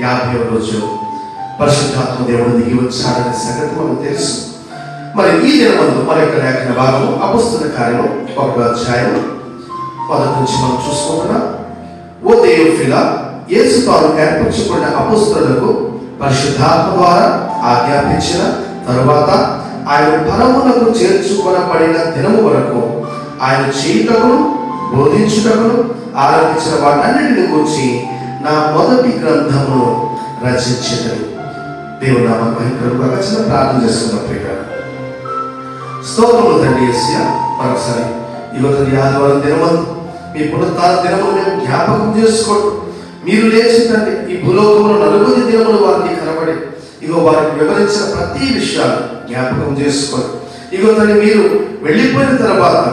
50వ రోజు పరిశుద్ధాత్మ దేవుడు దిగి వచ్చాడనే సంగతి మనకు తెలుసు. మరి ఈ దినమందు మన యొక్క లేఖన భాగము అపొస్తలుల కార్యము 1వ అధ్యాయం మొదటి నుంచి మనం చూసుకుంటున్నాం. ఓ థెయోఫిలా, యేసు తాను ఏర్పరచుకున్న అపొస్తలులకు పరిశుద్ధాత్మ ద్వారా ఆజ్ఞాపించిన తరువాత ఆయన పరమునకు చేర్చుకొనబడిన దినము వరకు ఆయన చేయుటకును బోధించుటకును ఆరంభించిన వాటన్నిటిని గురించి నా మొదటి గ్రంథమును రచించేదని. దేవుడు నామమున మహిమ కలుగుగాక. చిన్న ప్రార్థన చేసుకున్న ప్రియులారా, స్తోత్రములు తండ్రి యేసయ్యా. మరొకసారి తండ్రి ఆదివారం దినమందు మీ పునరుత్థాన దినమును మేము జ్ఞాపకం చేసుకోండి. మీరు లేచి తండ్రి ఈ భూలోకంలో 40 దినములు వారికి కనబడి వారికి వివరించిన ప్రతి విషయాలు జ్ఞాపకం చేసుకోండి. తండ్రి మీరు వెళ్ళిపోయిన తర్వాత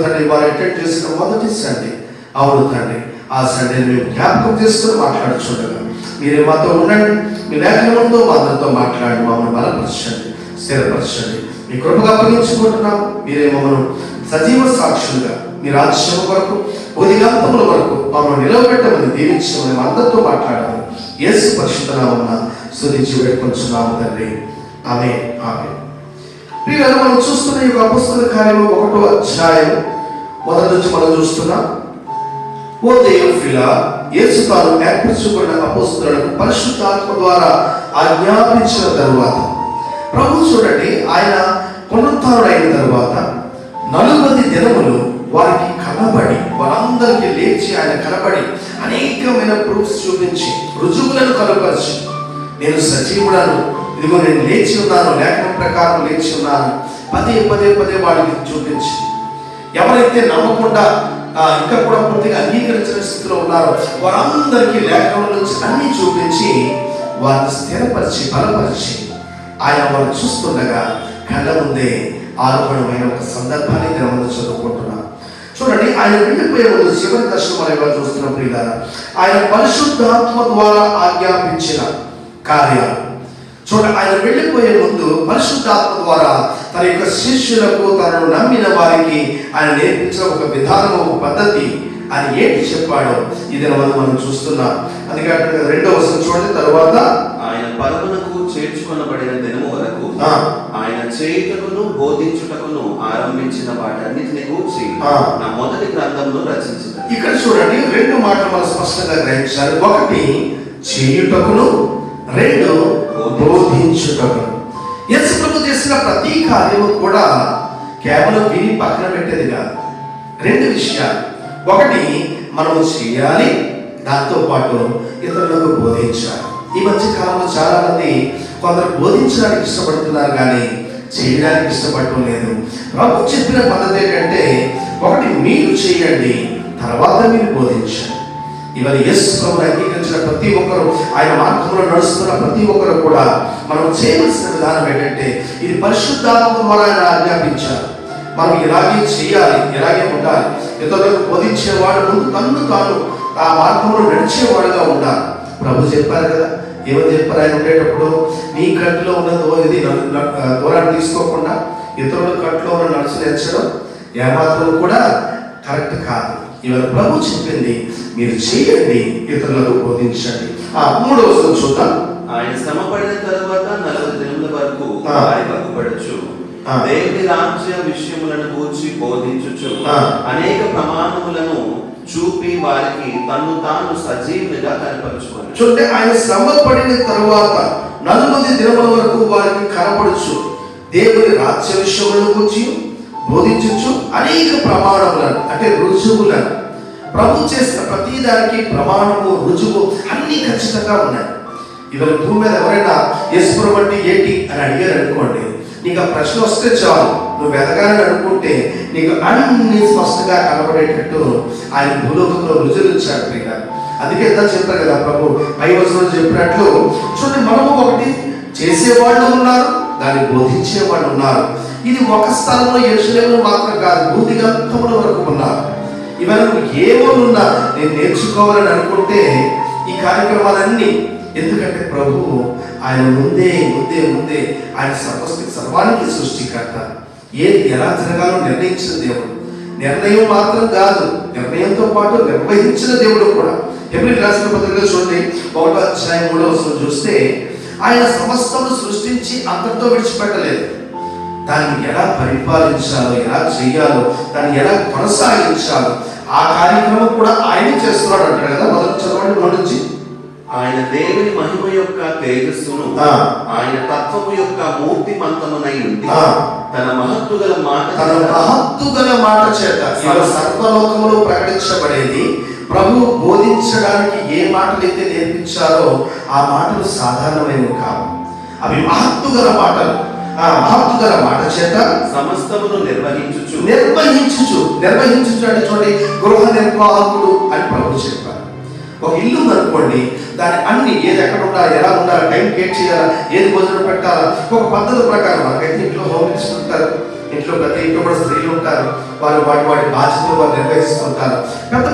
తండ్రి వారు అటెండ్ చేసిన మొదటి సండే, అవును తండ్రి, ఆ సండేని మేము జ్ఞాపకం చేసుకొని మాట్లాడుచుండగా మీరే మాతో ఉండండి. మీ లేఖనంతో మాతో మాట్లాడి మమ్మల్ని బలపరచండి, స్థిరపరచండి. మీ కృపగా అప్పగించుకుంటున్నాము. మీరే మమ్మల్ని సజీవ సాక్షులుగా మీ రాజ్యం కొరకు ఉదయాస్తముల వరకు మమ్మల్ని నిలవబెట్టమని దీవించమని అందరితో మాట్లాడాలి. యేసు పరిశుద్ధ నామమున స్తుతించి వేడుకొంచున్నాము తండ్రి. ఆమేన్, ఆమేన్. ప్రియులారా, మనం చూస్తున్న ఈ అపొస్తలుల కార్యము 1వ అధ్యాయం మొదటి నుంచి మనం చూస్తున్నాం. ఓ థెయోఫిలా, యేసు తాను ఏర్పరచుకున్న అపొస్తలులకు పరిశుద్ధాత్మ ద్వారా ఆజ్ఞాపించిన తరువాత ప్రభు చూడండి, ఆయన పునరుత్థానుడైన తరువాత 40 దినములు వారికి కనబడి, వారందరికీ లేచి ఆయన కనబడి అనేకమైన ప్రూఫ్స్ చూపించి, రుజువులను కనపరిచి, నేను సజీవుడను, ఇదిగో నేను లేచి ఉన్నాను, లేఖనం ప్రకారం లేచి ఉన్నాను, పదే వాడికి చూపించి, ఎవరైతే నమ్మకుండా ఇంకా కూడా పూర్తిగా అంగీకరించిన స్థితిలో ఉన్నారో వారందరికీ లేఖనం నుంచి అన్ని చూపించి వారిని స్థిరపరిచి బలపరిచి ఆయన వారు చూస్తుండగా కళ్ళ ముందే ఆరోపణమైన ఒక సందర్భాన్ని మనం చదువుకుంటున్నాం. చూడండి, ఆయన వెళ్ళిపోయే ముందు చివరి దర్శనం అనేవారు చూస్తున్న ప్రియులారా, ఆయన పరిశుద్ధాత్మ ద్వారా ఆజ్ఞాపించిన కార్యాలు. చూడండి, ఆయన వెళ్ళిపోయే ముందు పరిశుద్ధాత్మ ద్వారా తన యొక్క శిష్యులకు, తనను నమ్మిన వారికి ఆయన నేర్పించిన ఒక విధానం, ఒక పద్ధతి ఆయన ఏంటి చెప్పాడో ఇది మనం చూస్తున్నాం. అందుకే 2వ వచనం చూడండి. తరువాత ఆయన పరమునకు చేర్చుకొనబడిన దినము వరకు ఆయన చేయుటకును బోధించుటకును ఆరంభించిన వాటన్నిటిని గూర్చి నా మొదటి గ్రంథంలో రచించింది. ఇక్కడ చూడండి, 2 మాటలు మనం స్పష్టంగా గ్రహించాలి. ఒకటి చేయుటకును, 2 బోధించుటకును. యేసు ప్రభు చేసిన ప్రతి కార్యము కూడా కేవలం విని పక్కన పెట్టేది కాదు. 2 విషయాలు. ఒకటి మనము చేయాలి, దాంతో పాటు ఇతరులకు బోధించాలి. ఈ మధ్య కాలంలో చాలా మంది కొందరు బోధించడానికి ఇష్టపడుతున్నారు కానీ చేయడానికి ఇష్టపడటం లేదు. ప్రభు చెప్పిన పద్ధతి ఏంటంటే, ఒకటి మీరు చేయండి, తర్వాత మీరు బోధించండి. ఇవాళ యేసు ప్రభువుని అంగీకరించిన ప్రతి ఒక్కరు, ఆయన మార్గంలో నడుస్తున్న ప్రతి ఒక్కరు కూడా మనం చేయవలసిన విధానం ఏంటంటే, ఇది పరిశుద్ధాత్మ ద్వారా ఆయన ఆజ్ఞాపించారు. మనం ఇలాగే చేయాలి, ఇలాగే ఉండాలి. ఇతరులకు బోధించేవాడు ముందు తన్ను తాను ఆ మార్గంలో నడిచేవాడుగా ఉండాలి. ప్రభు చెప్పారు కదా, ఏమని చెప్పారు ఆయన ఉండేటప్పుడు, నీ కంటిలో ఉన్న దూరాన్ని తీసుకోకుండా ఇతరుల కంటిలో ఉన్న నడుచు నేర్చడం ఏమాత్రం కూడా కరెక్ట్ కాదు. ఇవాళ ప్రభు చెప్పింది మీరు చేయండి, ఇతరులకు బోధించండి. 3వ వచనం చూద్దాం. ఆయన శ్రమ పడిన తరువాత 40 దినముల వరకు వారికి అగుపడచ్చు, దేవుని రాజ్య విషయములను గూర్చి బోధించుచు అనేక ప్రమాణములను చూపి వారికి తన్ను తాను సజీవునిగా కనపరుచుకోండి. చూడండి, ఆయన శ్రమ పడిన తరువాత 40 దినముల వరకు వారికి కనపడచ్చు, దేవుని రాజ్య విషయములను గూర్చి బోధించుచు అనేక ప్రమాణములను, అంటే రుజువులను. ప్రభు చేసిన ప్రతి దానికి ప్రమాణము, రుజువు అన్ని ఖచ్చితంగా ఉన్నాయి. ఇవాళ భూమి మీద ఎవరైనా యేసుప్రభు అంటే ఏంటి అని అడిగారు అనుకోండి, నీకు ఆ ప్రశ్న వస్తే చాలు, నువ్వు వెతకాలని అనుకుంటే నీకు అన్ని స్పష్టంగా కనబడేటట్టు ఆయన భూలోకంలో రుజువులిచ్చాడు ప్రియ. అందుకే ఎంత చెప్పారు కదా ప్రభు 5వ వచనంలో చెప్పినట్లు, చూడండి మనము ఒకటి చేసేవాళ్ళు ఉన్నారు, దాన్ని బోధించే వాళ్ళు ఉన్నారు. ఇది ఒక స్థలంలో యెరూషలేములో మాత్రం కాదు, భూదిగంతముల వరకు ఉన్నారు. ఇవాళ నువ్వు ఏమోనున్నా నేను నేర్చుకోవాలని అనుకుంటే ఈ కార్యక్రమాలన్నీ, ఎందుకంటే ప్రభు ఆయన ముందే ఆయన సర్వానికి సృష్టికర్త. ఏది ఎలా జరగాలో నిర్ణయించిన దేవుడు. నిర్ణయం మాత్రం కాదు, నిర్ణయంతో పాటు నిర్వహించిన దేవుడు కూడా. హెబ్రీయులకు రాసిన పత్రికలో చూడండి 1వ అధ్యాయం 3వ వచనం చూస్తే, ఆయన సమస్తమును సృష్టించి అంతటితో విడిచిపెట్టలేదు, దాన్ని ఎలా పరిపాలించాలో, ఎలా చేయాలో, దాన్ని ఎలా కొనసాగించాలో ఆ కార్యక్రమం కూడా ఆయన చేస్తున్నాడు అంటాడు కదా. మొదటి చదవండి నుంచి. ఆయన దేవుని మహిమ యొక్క తేజస్సును ఆయన తత్వము యొక్క మూర్తిమంతమునై ఉంది తన మహత్తుగల మాట చేత సర్వలోకములో ప్రకటించబడేది. ప్రభు బోధించడానికి ఏ మాటలైతే నేర్పించారో ఆ మాటలు సాధారణమైనవి కావు, అవి మహత్తుగల మాటలు. మహత్తుగల మాట చేత సమస్తమును నిర్వహించుచు అంటే చూడండి, గృహ నిర్వాహకుడు అని ప్రభు చెప్పారు. ఒక ఇల్లు అనుకోండి, దాని అన్ని ఏది ఎక్కడ ఉండాలి, ఎలా ఉండాలి, టైం కేట్ చేయాలా, ఏది భోజనం పెట్టాలా, ఒక పద్ధతి ప్రకారం. మనకైతే ఇంట్లో హోమ్ మినిస్టర్ ఉంటారు, ఇంట్లో ప్రతి ఇంట్లో కూడా స్త్రీలు ఉంటారు, వాళ్ళు వాటి బాధ్యతలు వాళ్ళు నిర్వహిస్తుంటారు.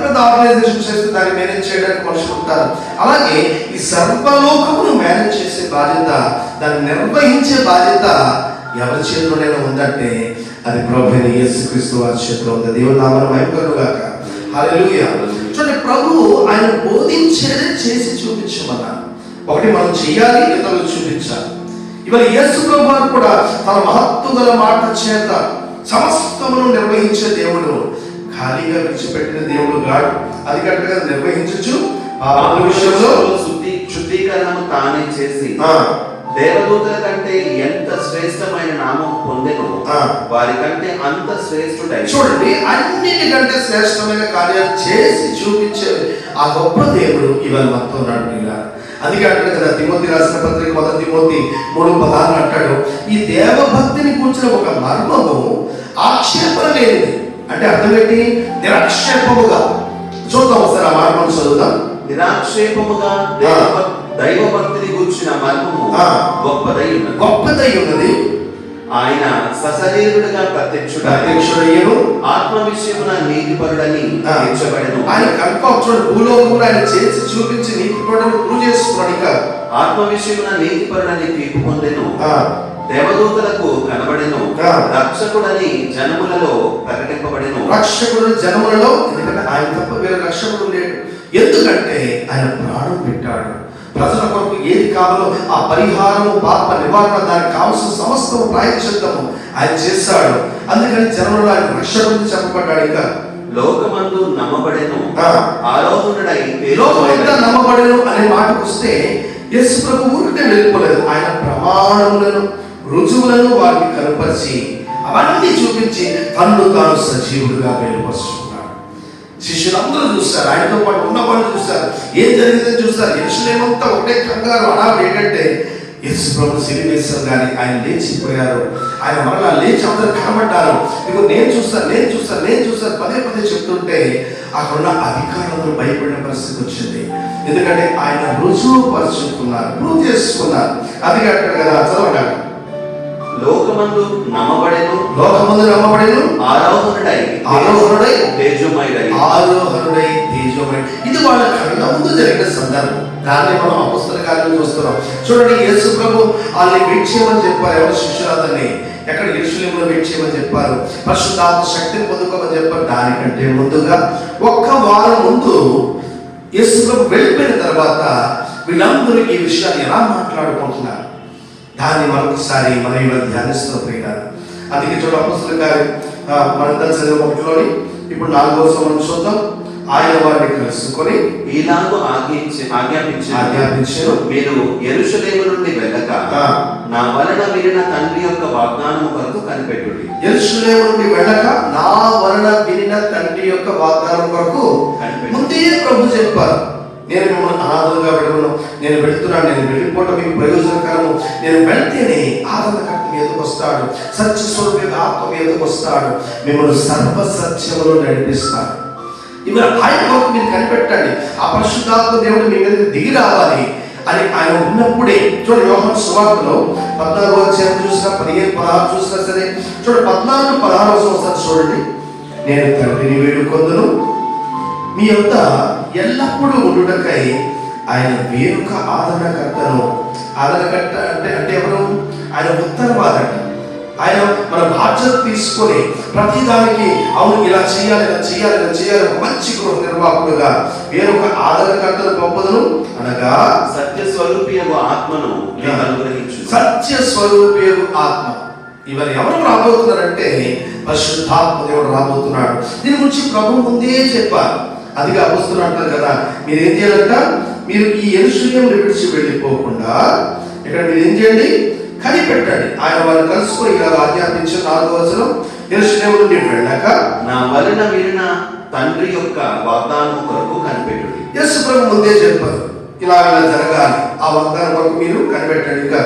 పెద్ద ఆర్గనైజేషన్ చేస్తే దాన్ని మేనేజ్ చేయడానికి మనుషులు ఉంటారు. అలాగే ఈ సర్వలోకమును మేనేజ్ చేసే బాధ్యత, దాన్ని నిర్వహించే బాధ్యత ఎవరి చేతిలోనైనా ఉందంటే అది ప్రభువైన యేసుక్రీస్తు వారి చేతిలో ఉంది. దేవుని నామమున మహిమ కలుగుగాక. హల్లెలూయా. చూడండి, ప్రభు ఆయన బోధించేదే చేసి చూపించమన్నారు. ఒకటి మనం చేయాలి, ఇతరులకు చూపించాలి. ఇవాళ యేసు ప్రభు వారు కూడా తన మహత్తుగల మాట చేత సమస్తమును నిర్వహించే దేవుడు, ఖాళీగా విడిచిపెట్టిన దేవుడు కాదు. అది కరెక్ట్గా నిర్వహించచ్చు. పాపముల విషయంలో శుద్ధీకరణము తానే చేసి దేవదూతల కంటే ఎంత శ్రేష్టమైన నామం పొందెను వారి కంటే అంత శ్రేష్ఠుడై. చూడండి, అన్నిటికంటే శ్రేష్టమైన కార్యాలు చేసి చూపించే ఆ గొప్ప దేవుడు ఇవాళ మనతో ఉన్నాడు. అందుకే అంటాడు కదా, తిమోతి రాసిన పత్రిక 1 తిమోతి 3:16 అంటాడు, ఈ దేవభక్తిని కూర్చున్న ఒక మర్మము ఆక్షేపణ లేనిది. అంటే అర్థం ఏంటి? నిరాక్షేపముగా. చూద్దాం ఒకసారి ఆ మర్మం చదువుదాం. నిరాక్షేపముగా దైవ భక్తిని కూర్చున్న మర్మము గొప్పదై ఉన్నది. ఆయన సశరీరుడుగా ప్రత్యక్షుడయ్యను, ఆత్మ విషయమున నీతిపరుడని తీర్చబడెను. ఆయన కన్ఫర్మ్ చూడండి, భూలోకంలో ఆయన చేసి చూపించి నీతిపరుడని ప్రూవ్ చేసుకున్నాడు. ఇంకా ఆత్మ విషయమున నీతిపరుడని తీర్పు పొందెను, దేవదూతలకు కనబడెను, రక్షకుడని జనములలో ప్రకటింపబడెను. రక్షకుడు జనములలో, ఎందుకంటే ఆయన తప్ప వేరే రక్షకుడు లేడు. ఎందుకంటే ఆయన ప్రాణం పెట్టాడు ప్రజల కొరకు. ఏది కావాలో ఆ పరిహారము, పాప నివారణ, దానికి కావలసిన సమస్తము ప్రాయశ్చిత్తము ఆయన చేశాడు. అందుకని జనములలో ఆయన రక్షకుడు చెప్పబడ్డాడు. ఇంకా లోకమందు నమ్మబడెను, ఆరోహణుడై లోకమంతా నమ్మబడెను అనే మాటకు వస్తే యేసు ప్రభు ఊరికే వెళ్ళిపోలేదు. ఆయన ప్రమాణములను, రుజువులను వారికి కనపరిచి అవన్నీ చూపించి తన్ను తాను సజీవుడుగా బయలుపరుచుకున్నాడు. శిష్యులందరూ చూస్తారు, ఆయనతో పాటు ఉన్న వాళ్ళు చూస్తారు, ఏం జరిగిందని చూస్తారు. యెరూషలేమంతా ఒకటే కంగారు, అనాలి. ఏంటంటే యేసు ప్రభు సిలువేశారు కానీ ఆయన లేచిపోయారు. ఆయన మరలా లేచి అందరూ కనబడ్డారు. ఇదిగో నేను చూస్తాను పదే చెప్తుంటే అక్కడున్న అధికారులందరూ భయపడిన పరిస్థితి వచ్చింది. ఎందుకంటే ఆయన రుజువు పరుచుకున్నారు, ప్రూవ్ చేసుకున్నారు. అది అంటాడు కదా, చదవడాడు. లోకమందు నమ్మబడెను, ఆరోహణుడై తేజోమయుడై. ఇది వాళ్ళ కళ్ళ ముందు జరిగిన సందర్భం. దాన్ని మనం అపొస్తల కార్యాలు చూస్తున్నాం. చూడండి, యేసు ప్రభు వాళ్ళని వెయిట్ చేయమని చెప్పారు ఎవరు శిష్యులందరినీ. ఎక్కడ యెరూషలేములో వెయిట్ చేయమని చెప్పారు, పరిశుద్ధాత్మ శక్తిని పొందుకోమని చెప్పారు. దానికంటే ముందుగా ఒక్క వారం ముందు యేసు ప్రభు వెళ్ళిపోయిన తర్వాత వీళ్ళందరూ ఈ విషయాన్ని ఎలా మాట్లాడుకుంటున్నారు దాన్ని మరొకసారి మనం ఇవాళ ధ్యానిస్తున్న ప్రియులారా. అందుకే చూడ అపొస్తలుల కార్యం మనంతా చదివిన ఒకటిలోని ఇప్పుడు 4వ వచనం చూద్దాం. ఆయన వారిని కలుసుకొని ఇలాగూ ఆజ్ఞాపించారు, మీరు యెరూషలేము నుండి వెళ్ళక నా వలన వినిన తండ్రి యొక్క వాగ్దానము కొరకు కనిపెట్టుడి. యెరూషలేము నుండి వెళ్ళక నా వలన వినిన తండ్రి యొక్క వాగ్దానం కొరకు ముందే ప్రభు చెప్పారు, నేను మిమ్మల్ని అనాథలుగా విడవను, నేను వెళ్తున్నాను, నేను వెళ్ళిపోవటం మీకు ప్రయోజనకరము, నేను వెళ్తేనే ఆదరణకర్త మీ ఎదుకు వస్తాడు, సత్యస్వరూప ఆత్మ మీ ఎదుకు వస్తాడు, మిమ్మల్ని సర్వ సత్యములో నడిపిస్తాడు. ఇవి ఆయన కొరకు మీరు కనిపెట్టండి. ఆ పరిశుద్ధాత్మ దేవుడు మీ మీద దిగి రావాలి అని ఆయన ఉన్నప్పుడే. చూడండి యోహాను సువార్తలో 14వ అధ్యాయం చూసినా 15-16 చూసినా సరే చూడండి 14-16 సంవత్సరాలు చూడండి. నేను తండ్రిని వేడుకొందును, మీ యొద్ద ఎల్లప్పుడూ ఉండుటకై ఆయన వేరొక ఆదరణకర్తను. ఆదరణకర్త అంటే ఎవరు? ఆయన ఉత్తరవాదంట. ఆయన మన బాధ్యత తీసుకొని ప్రతిదానికి అవును ఇలా చేయాలి, ఇలా చేయాలి, ఇలా చేయాలి, ఒక మంచి గృహ నిర్వాహకుడుగా వేరొక ఆదరణకర్తను పంపుదను, అనగా సత్యస్వరూపియగు ఆత్మను అనుగ్రహించు. సత్యస్వరూపియగు ఆత్మ. ఇవాళ ఎవరు రాబోతున్నారంటే పరిశుద్ధాత్మ దేవుడు రాబోతున్నాడు. దీని గురించి ప్రభు ముందే చెప్పారు. అదిగా అపొస్తలులు అంటారు కదా, మీరు ఏం చేయాలంట, మీరు ఈ యెరూషలేమును విడిచి వెళ్ళిపోకుండా ఇక్కడ మీరు ఏం చేయండి, కనిపెట్టండి. ఆయన వారిని కలుసుకొని ఇలా ఆజ్ఞాపించిన 4వ వచనం, యెరూషలేము నుండి వెళ్ళక నా వలన వినిన తండ్రి యొక్క వాగ్దానం కొరకు కనిపెట్టుడి. యేసు ప్రభు ముందే చెప్పారు ఇలా జరగాలి, ఆ వాగ్దానం కొరకు మీరు కనిపెట్టండి. ఇంకా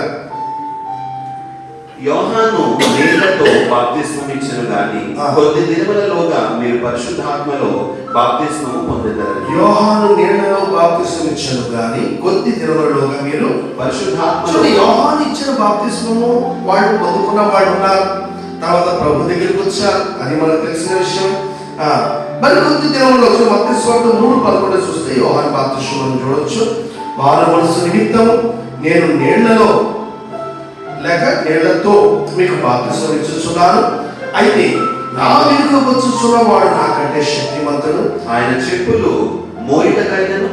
యోహాను నీళ్లతో బాప్తిస్మం ఇచ్చెను గాని కొద్ది దినములలోగా మీరు పరిశుద్ధాత్మలో బాప్తిస్మము పొందెదరు. యోహాను నీళ్లలో బాప్తిస్మం ఇచ్చెను గాని కొద్ది దినములలోగా మీరు పరిశుద్ధాత్మ. యోహాను ఇచ్చిన బాప్తిస్మము వాళ్ళు పొందుకున్న వాళ్ళు ఉన్నారు, తర్వాత ప్రభు దగ్గరికి వచ్చారు, అది మనకు తెలిసిన విషయం. మరి కొద్ది దినములలో మత్తయి సువార్త 3:11 చూస్తే యోహాను బాప్తిస్మం చూడొచ్చు. వారు మనసు నిమిత్తము నేను నీళ్లలో లేక నీళ్లతో మీకు బాప్తిస్మం ఇచ్చుచున్నాను, అయితే నా వెనుక వచ్చుచున్న వాడు నాకంటే శక్తిమంతుడు, ఆయన చెప్పులు మోయిటకైనను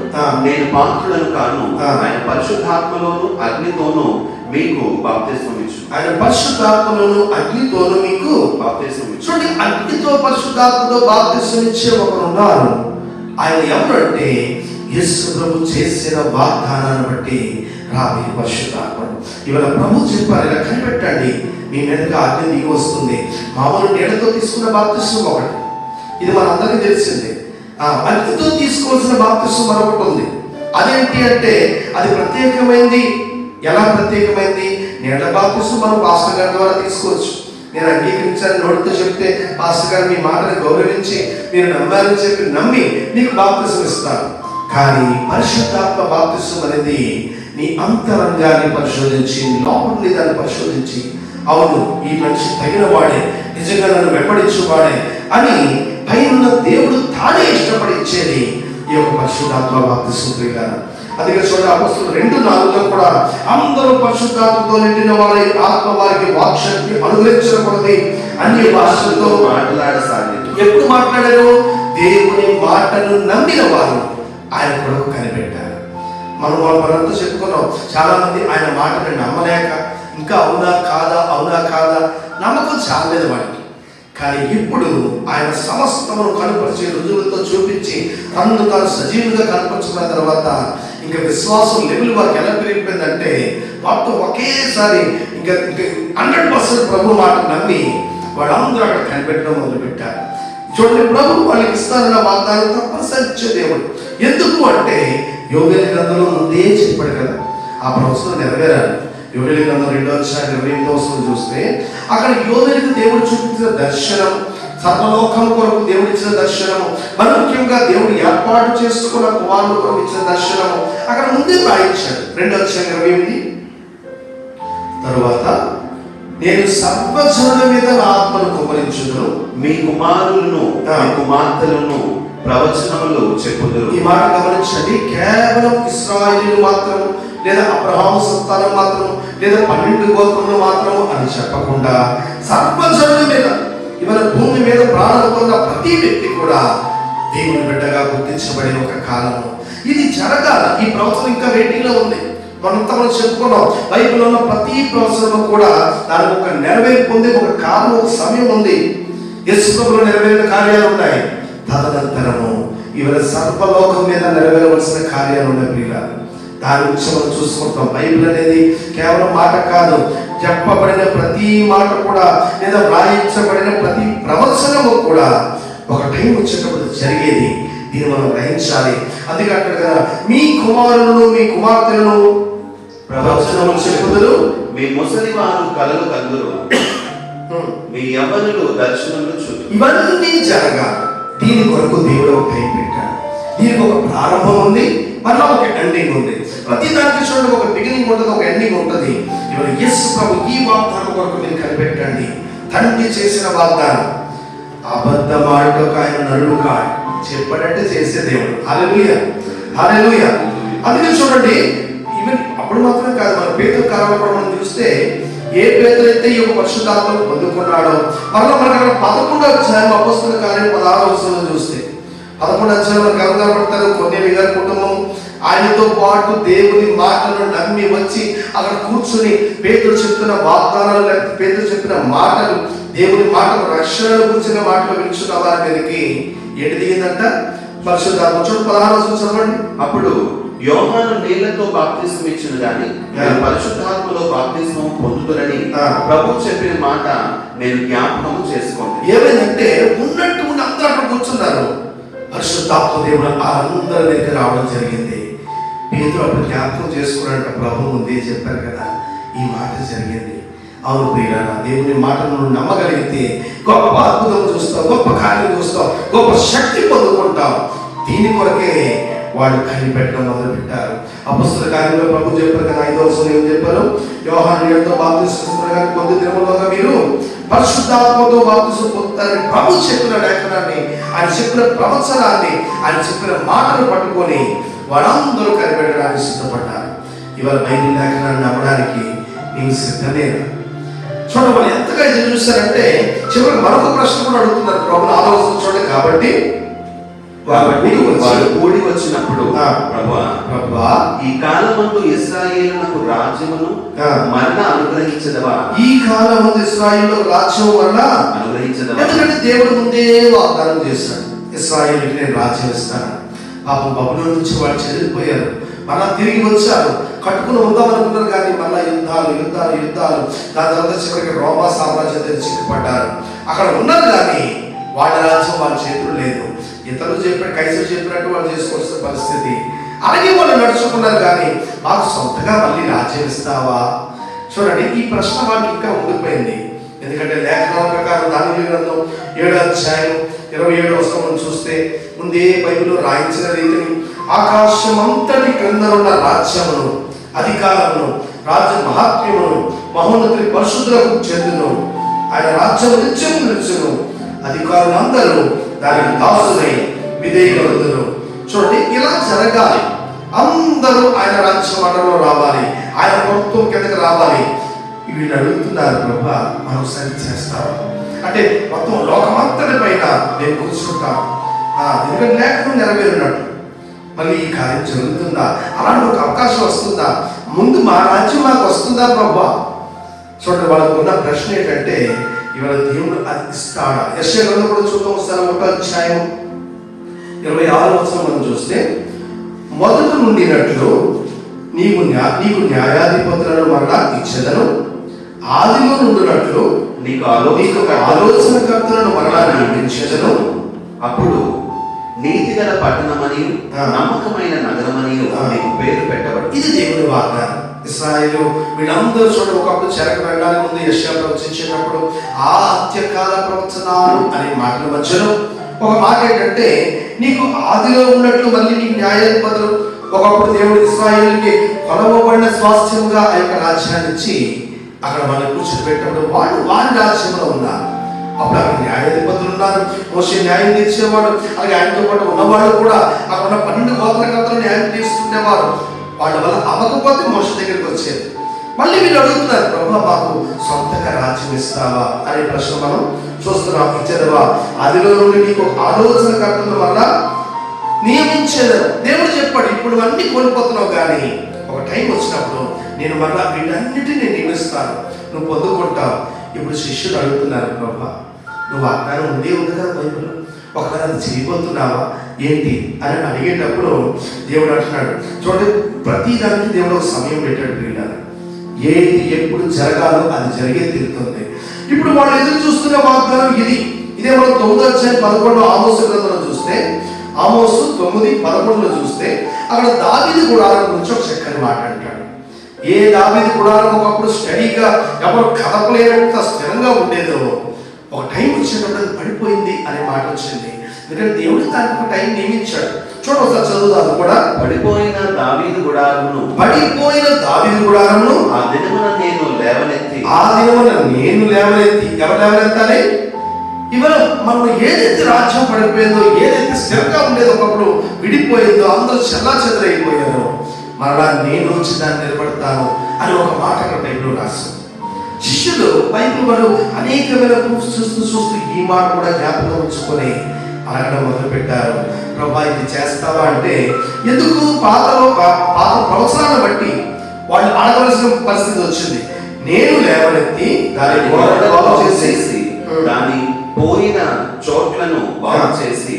నేను పాత్రులను కాను, ఆయన పరిశుద్ధాత్మలోను అగ్నితోను మీకు బాప్తిస్మం ఇచ్చు. ఆయన పరిశుద్ధాత్మలోను అగ్నితోను మీకు బాప్తిస్మం ఇచ్చు. చూడండి, అగ్నితో పరిశుద్ధాత్మతో బాప్తిస్మం ఇచ్చే ఒకరు ఉన్నారు. ఆయన ఎవరంటే యేసు ప్రభు చేసిన వాగ్దానాన్ని బట్టి రాబోయే పరిశుద్ధాత్ముడు. ఇవాళ ప్రభు చెప్పారు, ఇలా కనిపెట్టండి, మీ మీదకి అగ్ని దిగి వస్తుంది. మామూలు నీళ్ళతో తీసుకున్న బాప్తిస్మం ఒకటి, ఇది మనందరికీ తెలిసిందే. అగ్నితో తీసుకోవాల్సిన బాప్తిస్మం మరొకటి ఉంది. అదేంటి అంటే అది ప్రత్యేకమైంది. ఎలా ప్రత్యేకమైంది? నీళ్ళ బాప్తిస్మం మనం పాస్టర్ గారి ద్వారా తీసుకోవచ్చు. నేను అంగీకరించాను నోటితో చెప్తే పాస్టర్ గారు మీ మాటని గౌరవించి మీరు నమ్మారని చెప్పి నమ్మి మీకు బాప్తిస్మం ఇస్తారు. కానీ పరిశుద్ధాత్మ బాప్తిస్మం అనేది నీ అంతరంగాన్ని పరిశోధించి, లోపలి దాన్ని పరిశోధించి, అవును ఈ మనిషి తగిన వాడే, నిజంగా నన్ను వెంబడించేవాడే అని పైన దేవుడు తానే ఇష్టపడి ఇచ్చేది ఈ యొక్క పరిశుద్ధాత్మ బాప్తిస్మం గారు. అందుకే చూడండి అపొస్తలులు 2:4 కూడా అందరూ పరిశుద్ధాత్మతో నిండిన వారి ఆత్మ వారికి వాక్శక్తి అనుగ్రహించకూడదు, అన్య భాషలతో మాట్లాడసాగారు. ఎప్పుడు మాట్లాడారు? దేవుని మాటను నమ్మిన వారు ఆయన కొరకు కనిపెట్టారు. మనంతా చెప్పుకున్నాం, చాలా మంది ఆయన మాటని నమ్మలేక ఇంకా అవునా కాదా అవునా కాదా నమ్మకం చాలేదు వాడికి. కానీ ఇప్పుడు ఆయన సమస్తమును కనపరిచి రుజువులతో చూపించి తనను తాను సజీవులుగా కనపరుచుకున్న తర్వాత ఇంకా విశ్వాసం లెవెల్ వారికి ఎలా పెరిగిపోయిందంటే వాటితో ఒకేసారి ఇంకా 100% ప్రభు మాట నమ్మి వాళ్ళందరూ అక్కడ కనిపెట్టడం మొదలుపెట్టారు. చూడండి, ప్రభు వాళ్ళకి ఇస్తారన్న వాగ్దానం తప్పనిసరి ఇచ్చే దేవుడు. ఎందుకు అంటే యోవేలు గ్రంథంలో ముందే చెప్పాడు కదా, ఆ ప్రవచనం నెరవేరాలి. యోవేలు గ్రంథం 2:28 చూస్తే అక్కడ యోవేలుకు దేవుడు చూపించిన దర్శనం, సర్వలోకం కొరకు దేవుడు ఇచ్చిన దర్శనము, మరి ముఖ్యంగా దేవుడు ఏర్పాటు చేసుకున్న కుమారుల కొరకు ఇచ్చిన దర్శనము అక్కడ ముందే రాయించాడు. 2:28 తరువాత నేను సర్వజనుల మీద నా ఆత్మను కుమ్మరించుదును, మీ కుమారులను మీ కుమార్తెలను ప్రవచనములు చెప్పుదురు. ఈ మాట గమనించండి, కేవలం ఇశ్రాయేలీయులు మాత్రం లేదా అబ్రహాము సంతానం మాత్రము, లేదా 12 గోత్రములు మాత్రము అని చెప్పకుండా సర్వజనుల మీద, ఇవాళ భూమి మీద ప్రాణంతో ఉన్న ప్రతి వ్యక్తి కూడా దేవుని బిడ్డగా గుర్తించబడే ఒక కాలము ఇది జరగాలి. ఈ ప్రవచనం ఇంకా వెయిటింగ్లో ఉంది. మనం చెప్పుకున్నాం, బైబిల్లో ఉన్న ప్రతి ప్రవచనం కూడా దానికి ఒక నెరవేర్పు ఉంది, ఒక కాలం, ఒక సమయం ఉంది. యేసు ప్రభువులో నెరవేరిన కార్యాలు ఉన్నాయి. తదనంతరము ఇవాళ సర్వలోకం మీద నెరవేరవలసిన కార్యాలు ఉన్నాయి ప్రియులారా. దాని గురించి మనం చూసుకుంటాం. బైబిల్ అనేది కేవలం మాట కాదు, చెప్పబడిన ప్రతి మాట కూడా, లేదా వ్రాయించబడిన ప్రతి ప్రవచనము కూడా ఒక టైం వచ్చేటప్పుడు జరిగేది. దీన్ని మనం గ్రహించాలి. అందుకే అక్కడ కదా, మీ కుమారులను మీ కుమార్తెలను ప్రవచనము చెప్పుదురు, మీ ముసలి వారు కలలు కందురు, మీ యవ్వనులు దర్శనములు చూడు. ఇవన్నీ జరగాలి. దీని కొరకు దేవుడు ఒక టైం పెట్టాడు. దీనికి ఒక ప్రారంభం ఉంది, మళ్ళీ ఒక ఎండింగ్ ఉంది. ప్రతి దానికి చూడండి, ఒక బిగినింగ్ ఉంటుంది, ఒక ఎండింగ్ ఉంటుంది. ఇవాళ యేసు ప్రభు ఈ వాగ్దానం కొరకు మీరు కనిపెట్టండి. తండ్రి చేసిన వాగ్దానం, అబద్ధమాడటకు ఆయన నరుడు కాడు, చెప్పాడంటే చేసే దేవుడు. హల్లెలూయా, హల్లెలూయా. అందుకే చూడండి, ఈవెన్ అప్పుడు మాత్రమే కాదు, మన పేతురు కాలంలో కూడా మనం చూస్తే, ఏ పేతురు అయితే ఈ యొక్క పరిశుద్ధాత్మను పొందుకున్నాడో, మరలా మనకు అక్కడ 11వ అధ్యాయం అపొస్తలుల కార్యం 16వ వచనంలో చూస్తే, 11వ అధ్యాయంలో కనబడతారు. కొర్నేలి గారి కుటుంబం ఆయనతో పాటు దేవుని మాటలను నమ్మి వచ్చి అక్కడ కూర్చుని పేతురు చెప్తున్న వాగ్దానాలు, లేకపోతే పేతురు చెప్పిన మాటలు, దేవుని మాటలు, రక్షణను కూర్చున్న మాటలు వింటున్న వారి మీదకి ఏంటి దిగిందంట? పరిశుద్ధాత్మ. చూడండి 16వ వచనం చదవండి. అప్పుడు యోహాను నీళ్లతో బాప్తిస్మం ఇచ్చును గాని పరిశుద్ధాత్మలో బాప్తిస్మం పొందుతురని ప్రభు చెప్పిన మాట నేను జ్ఞాపకం చేసుకోండి. ఏమైందంటే ఉన్నట్టు ఉండి అందరూ అక్కడ కూర్చున్నారు. పరిశుద్ధాత్మ దేవుడు అందరి దగ్గర రావడం జరిగింది. పేతురు అప్పుడు జ్ఞాపకం చేసుకున్నాడంట, ప్రభు ముందే చెప్పారు కదా, ఈ మాట జరిగింది. అవును ప్రియులారా, దేవుని మాటను నువ్వు నమ్మగలిగితే గొప్ప అద్భుతం చూస్తావు, గొప్ప కార్యం చూస్తావు, గొప్ప శక్తి పొందుకుంటావు. దీని కొరకే వాళ్ళు కనిపెట్టడం మొదలు పెట్టారు. అపొస్తలుల కార్యంలో ప్రభు చెప్పారు కదా, 5వ వచనంలో ఏం చెప్పారు? యోహాను నీళ్లతో బాప్తిస్మం గాని కొద్ది దినములుగా మీరు పరిశుద్ధాత్మతో బాప్తిస్మం పొందుతారని ప్రభు చెప్పిన లేఖనాన్ని, ఆయన చెప్పిన ప్రవచనాన్ని, ఆయన చెప్పిన మాటలు పట్టుకొని వాళ్ళందరూ కనిపెట్టడానికి సిద్ధపడ్డారు. ఇవాళ బైబిల్ లేఖనాన్ని నమ్మడానికి నీవు సిద్ధమేనా? చూడండి, వాళ్ళు ఎంతగా ఎదురు చూస్తారంటే చివరికి మరొక ప్రశ్న కూడా అడుగుతున్నారు. ప్రభు ఆలోచన చూడండి. కాబట్టి వారు కూడి వచ్చినప్పుడు ప్రభువా, ఈ కాలమందు ఇశ్రాయేలునకు రాజ్యమును మరలా అనుగ్రహించదవా? ఈ కాలమందు ఇశ్రాయేలునకు రాజ్యం మరలా అనుగ్రహించదవా? ఎందుకంటే దేవుడు ముందే వాగ్దానం చేశాడు, ఇశ్రాయేలుకి నేను రాజ్యం ఇస్తాను. పాపం బబులోను నుంచి వాళ్ళు చెదిరిపోయారు, మళ్ళా తిరిగి వచ్చారు. కట్టుకుని ఉందామనుకున్నారు కానీ మళ్ళా యుద్ధాలు యుద్ధాలు యుద్ధాలు. దాని తర్వాత చివరికి రోమా సామ్రాజ్యం దగ్గర చిక్కుపడ్డారు. అక్కడ ఉన్నారు కానీ వాళ్ళ రాజ్యం వాళ్ళ చేతులు లేదు. ఇతరులు చెప్పాడు, కైసరు చెప్పినట్టు వాళ్ళు చేసుకోవాల్సిన పరిస్థితి. అలాగే వాళ్ళు నడుచుకున్నారు కానీ మాకు సొంతగా మళ్ళీ రాజ్యం ఇస్తావా? చూడండి, ఈ ప్రశ్న వాళ్ళకి ఇంకా ఉండిపోయింది. ఎందుకంటే లేఖనాల ప్రకారం దానియేలు గ్రంథం 7వ అధ్యాయం 27వ వచనం చూస్తే ముందే బైబిల్లో రాయించిన రీతిని ఆకాశం అంతటి క్రింద ఉన్న రాజ్యమును, అధికారమును, రాజ్య మహాత్మ్యమును మహోన్నతుని పరిశుద్ధులకు చెందును. ఆయన రాజ్యం నిత్యము నిలుచును, అధికారులందరూ దానికి దాసులై విధేయులవుదురు. చూడండి, ఇలా జరగాలి. అందరూ ఆయన రాజ్య మండలంలో రావాలి, ఆయన ప్రభుత్వం కిందకి రావాలి. వీళ్ళు అడుగుతున్నారు, ప్రభా మరోసారి చేస్తావా అంటే మొత్తం లోకమంతటి పైన నేను కూర్చుంటాను. ఎందుకంటే లేఖనం నెరవేరినట్టు మళ్ళీ ఈ కార్యం జరుగుతుందా? అలాంటి ఒక అవకాశం వస్తుందా? ముందు మా రాజ్యం మాకు వస్తుందా ప్రభా? చూడండి, వాళ్ళకు ఉన్న ప్రశ్న ఏంటంటే ఇవాళ దేవుడు అది ఇస్తాడా? యెషయా గ్రంథం కూడా చూద్దాం ఒకసారి. 1వ అధ్యాయం 26వ వచనం మనం చూస్తే, మొదట నుండినట్లు నీకు న్యాయాధిపతులను మరలా ఇచ్చెదను, ఆదిలో నుండినట్లు నీకు ఆలోచనకర్తలను మరలా నియమించెదను. అప్పుడు నీతిగల పట్టణమని నమ్మకమైన నగరమని నీకు పేరు పెట్టబడి. ఇది దేవుని వాగ్దానం. ఇశ్రాయేలు వీళ్ళందరూ చూడ ఒకప్పుడు చెరకు వెళ్ళడానికి ముందు యెషయా ప్రవచించేటప్పుడు ఆ అంత్యకాల ప్రవచనాలు అనే మాటల మధ్యలో ఒక మాట ఏంటంటే, నీకు ఆదిలో ఉన్నట్లు మళ్ళీ నీకు న్యాయాధిపతులు. ఒకప్పుడు దేవుడు ఇశ్రాయేలుకి కొలవబడిన స్వాస్థ్యముగా ఆ యొక్క రాజ్యాన్ని ఇచ్చి అక్కడ వాళ్ళని కూర్చోబెట్టినప్పుడు వాళ్ళు వారి రాజ్యంలో ఉన్నారు. అప్పుడు అక్కడ న్యాయాధిపతులు ఉన్నారు, మోషే న్యాయం తీర్చేవాడు. అలాగే ఆయనతో పాటు ఉన్నవాళ్ళు కూడా అక్కడ ఉన్న 12 గోత్రకర్తలు న్యాయం తీస్తుండేవారు. వాళ్ళ వల్ల అవ్వకపోతే మోష దగ్గరికి వచ్చేది. మళ్ళీ వీళ్ళు అడుగుతున్నారు, ప్రభు మాకు సొంతగా రాజ్యం ఇస్తావా అనే ప్రశ్న మనం చూస్తున్నాం. ఇచ్చేదవా అదిలో నుండి నీకు ఆలోచనకర్తను వల్ల నియమించేదను. దేవుడు చెప్పాడు, ఇప్పుడు అన్నీ కోల్పోతున్నావు కానీ ఒక టైం వచ్చినప్పుడు నేను మళ్ళా వీటన్నిటిని నియమిస్తాను, నువ్వు పొందుకుంటావు. ఇప్పుడు శిష్యులు అడుగుతున్నారు, ప్రభా నువ్వు వాగ్దానం ఉంది కదా బైబిల్లో, ఒకవేళ అది చేయబోతున్నావా ఏంటి అని అడిగేటప్పుడు దేవుడు అంటున్నాడు, చూడండి ప్రతి దానికి దేవుడు ఒక సమయం పెట్టాడు. పిల్లలు ఏది ఎప్పుడు జరగాలో అది జరిగే తీరుతుంది. ఇప్పుడు వాళ్ళు ఎదురు చూస్తున్న వాగ్దానం ఇదే మనం 9:11 ఆమోసు గ్రంథంలో చూస్తే, ఆమోసు 9:11 చూస్తే అక్కడ దావీదు గుడారం గురించి ఒక చక్కని మాట అంటాడు. ఏ దావీదు గుడారం ఒకప్పుడు స్టడీగా ఎవరు కదపలేనంత స్థిరంగా ఉండేదో ఒక టైం వచ్చినప్పుడు అది పడిపోయింది అనే మాట వచ్చింది. ఎందుకంటే దేవుడు దానికి ఒక టైం నియమించాడు. చూడండి ఒకసారి చదువుతాను కూడా. పడిపోయిన దావీదు గుడారమును ఆ దినమున నేను లేవనెత్తి ఎవరు లేవనెత్తాలి? ఇవాళ మనం ఏదైతే రాజ్యం పడిపోయిందో, ఏదైతే స్థిరంగా ఉండేదో ఒకప్పుడు విడిపోయిందో, అందరూ చెల్లా చెదరైపోయారో, మరలా నేను వచ్చి దాన్ని నిలబడతాను అని ఒక మాట అక్కడ బైబిల్లో రాశారు. శిష్యులు బైబిల్ వాళ్ళు అనేకమైన ప్రూఫ్స్ చూస్తూ ఈ మాట కూడా జ్ఞాపకం ఉంచుకొని అడగడం మొదలు పెట్టారు. ప్రభా ఇది చేస్తావా అంటే, ఎందుకు పాత ప్రవచనాలను బట్టి వాళ్ళు అడగవలసిన పరిస్థితి వచ్చింది. నేను లేవనెత్తి చేసి దాని పోయిన చోట్లను బాగు చేసి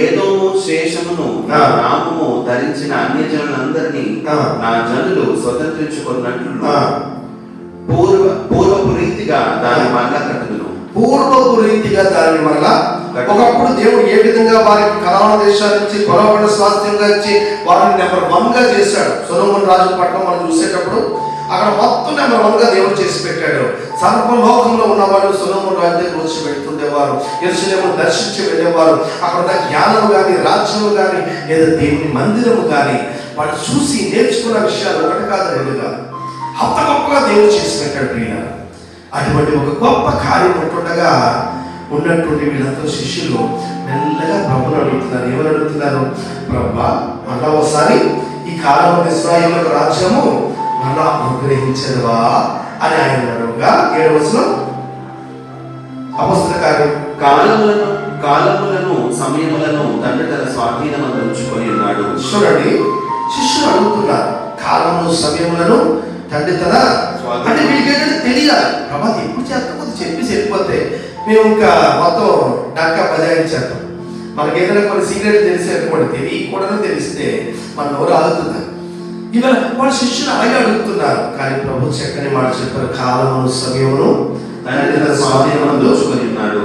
ఏదోము శేషమును నామము ధరించిన అన్యజనులందరినీ నా జనులు స్వతంత్రించుకున్నట్లు పూర్వపు రీతిగా దాని మరలా కట్టుదును. ఒకప్పుడు దేవుడు ఏ విధంగా వారికి కనాను దేశాల నుంచి కొలవబడిన స్వాస్థ్యంగా ఇచ్చి వారిని నెంబర్ 1గా చేశాడు. సొలొమోను రాజు పట్టణం మనం చూసేటప్పుడు అక్కడ మొత్తం నెంబర్ 1గా దేవుడు చేసి పెట్టాడు. సర్వలోకంలో ఉన్నవాళ్ళు సొలొమోను రాజు దగ్గర వచ్చి వెళ్తుండేవారు, యెరూషలేమును దర్శించి వెళ్ళేవారు. అక్కడ ఉన్న జ్ఞానము కానీ, రాజ్యము కానీ, లేదా దేవుని మందిరము కానీ వాళ్ళు చూసి నేర్చుకున్న విషయాలు ఒకటి కాదు, రెండు కాదు, అంత గొప్పగా దేవుడు చేసి పెట్టాడు. ప్రియుల అటువంటి ఒక గొప్ప కార్యం ఉంటుండగా ఉన్నటువంటి వీళ్ళంతా శిష్యులు మెల్లగా ప్రభుని అడుగుతున్నారు. ఎవరు అడుగుతున్నారు? ప్రభా మళ్ళా ఒకసారి ఈ కాలంలో ఇశ్రాయేలు రాజ్యము మళ్ళా అనుగ్రహించదువా అని ఆయన అడుగుగా 7వ వచనం అపొస్తలుల కార్యం కాలములను సమయములను తండ్రి తన స్వాధీనమందు ఉంచుకొని ఉన్నాడు. చూడండి, శిష్యులు అడుగుతున్నారు కాలము సమయములను తండ్రి తన, అంటే వీళ్ళకి ఏంటంటే తెలియాలి. ప్రభా ఎప్పుడు చేస్తామో చెప్పేసి వెళ్ళిపోతే మేము ఇంకా మొత్తం డాకా బజాయించేస్తాం. మనకి ఏదైనా కొన్ని సీక్రెట్ తెలిసి అనుకోండి, తెలియకూడదు తెలిస్తే మన నోరు ఆగుతుంది. ఇవాళ వాళ్ళ శిష్యులు అలాగే అడుగుతున్నారు. కానీ ప్రభు చక్కని మాట చెప్పారు, కాలమును సమయమును తండ్రి తన స్వాధీనమందు ఉంచుకొని ఉన్నాడు.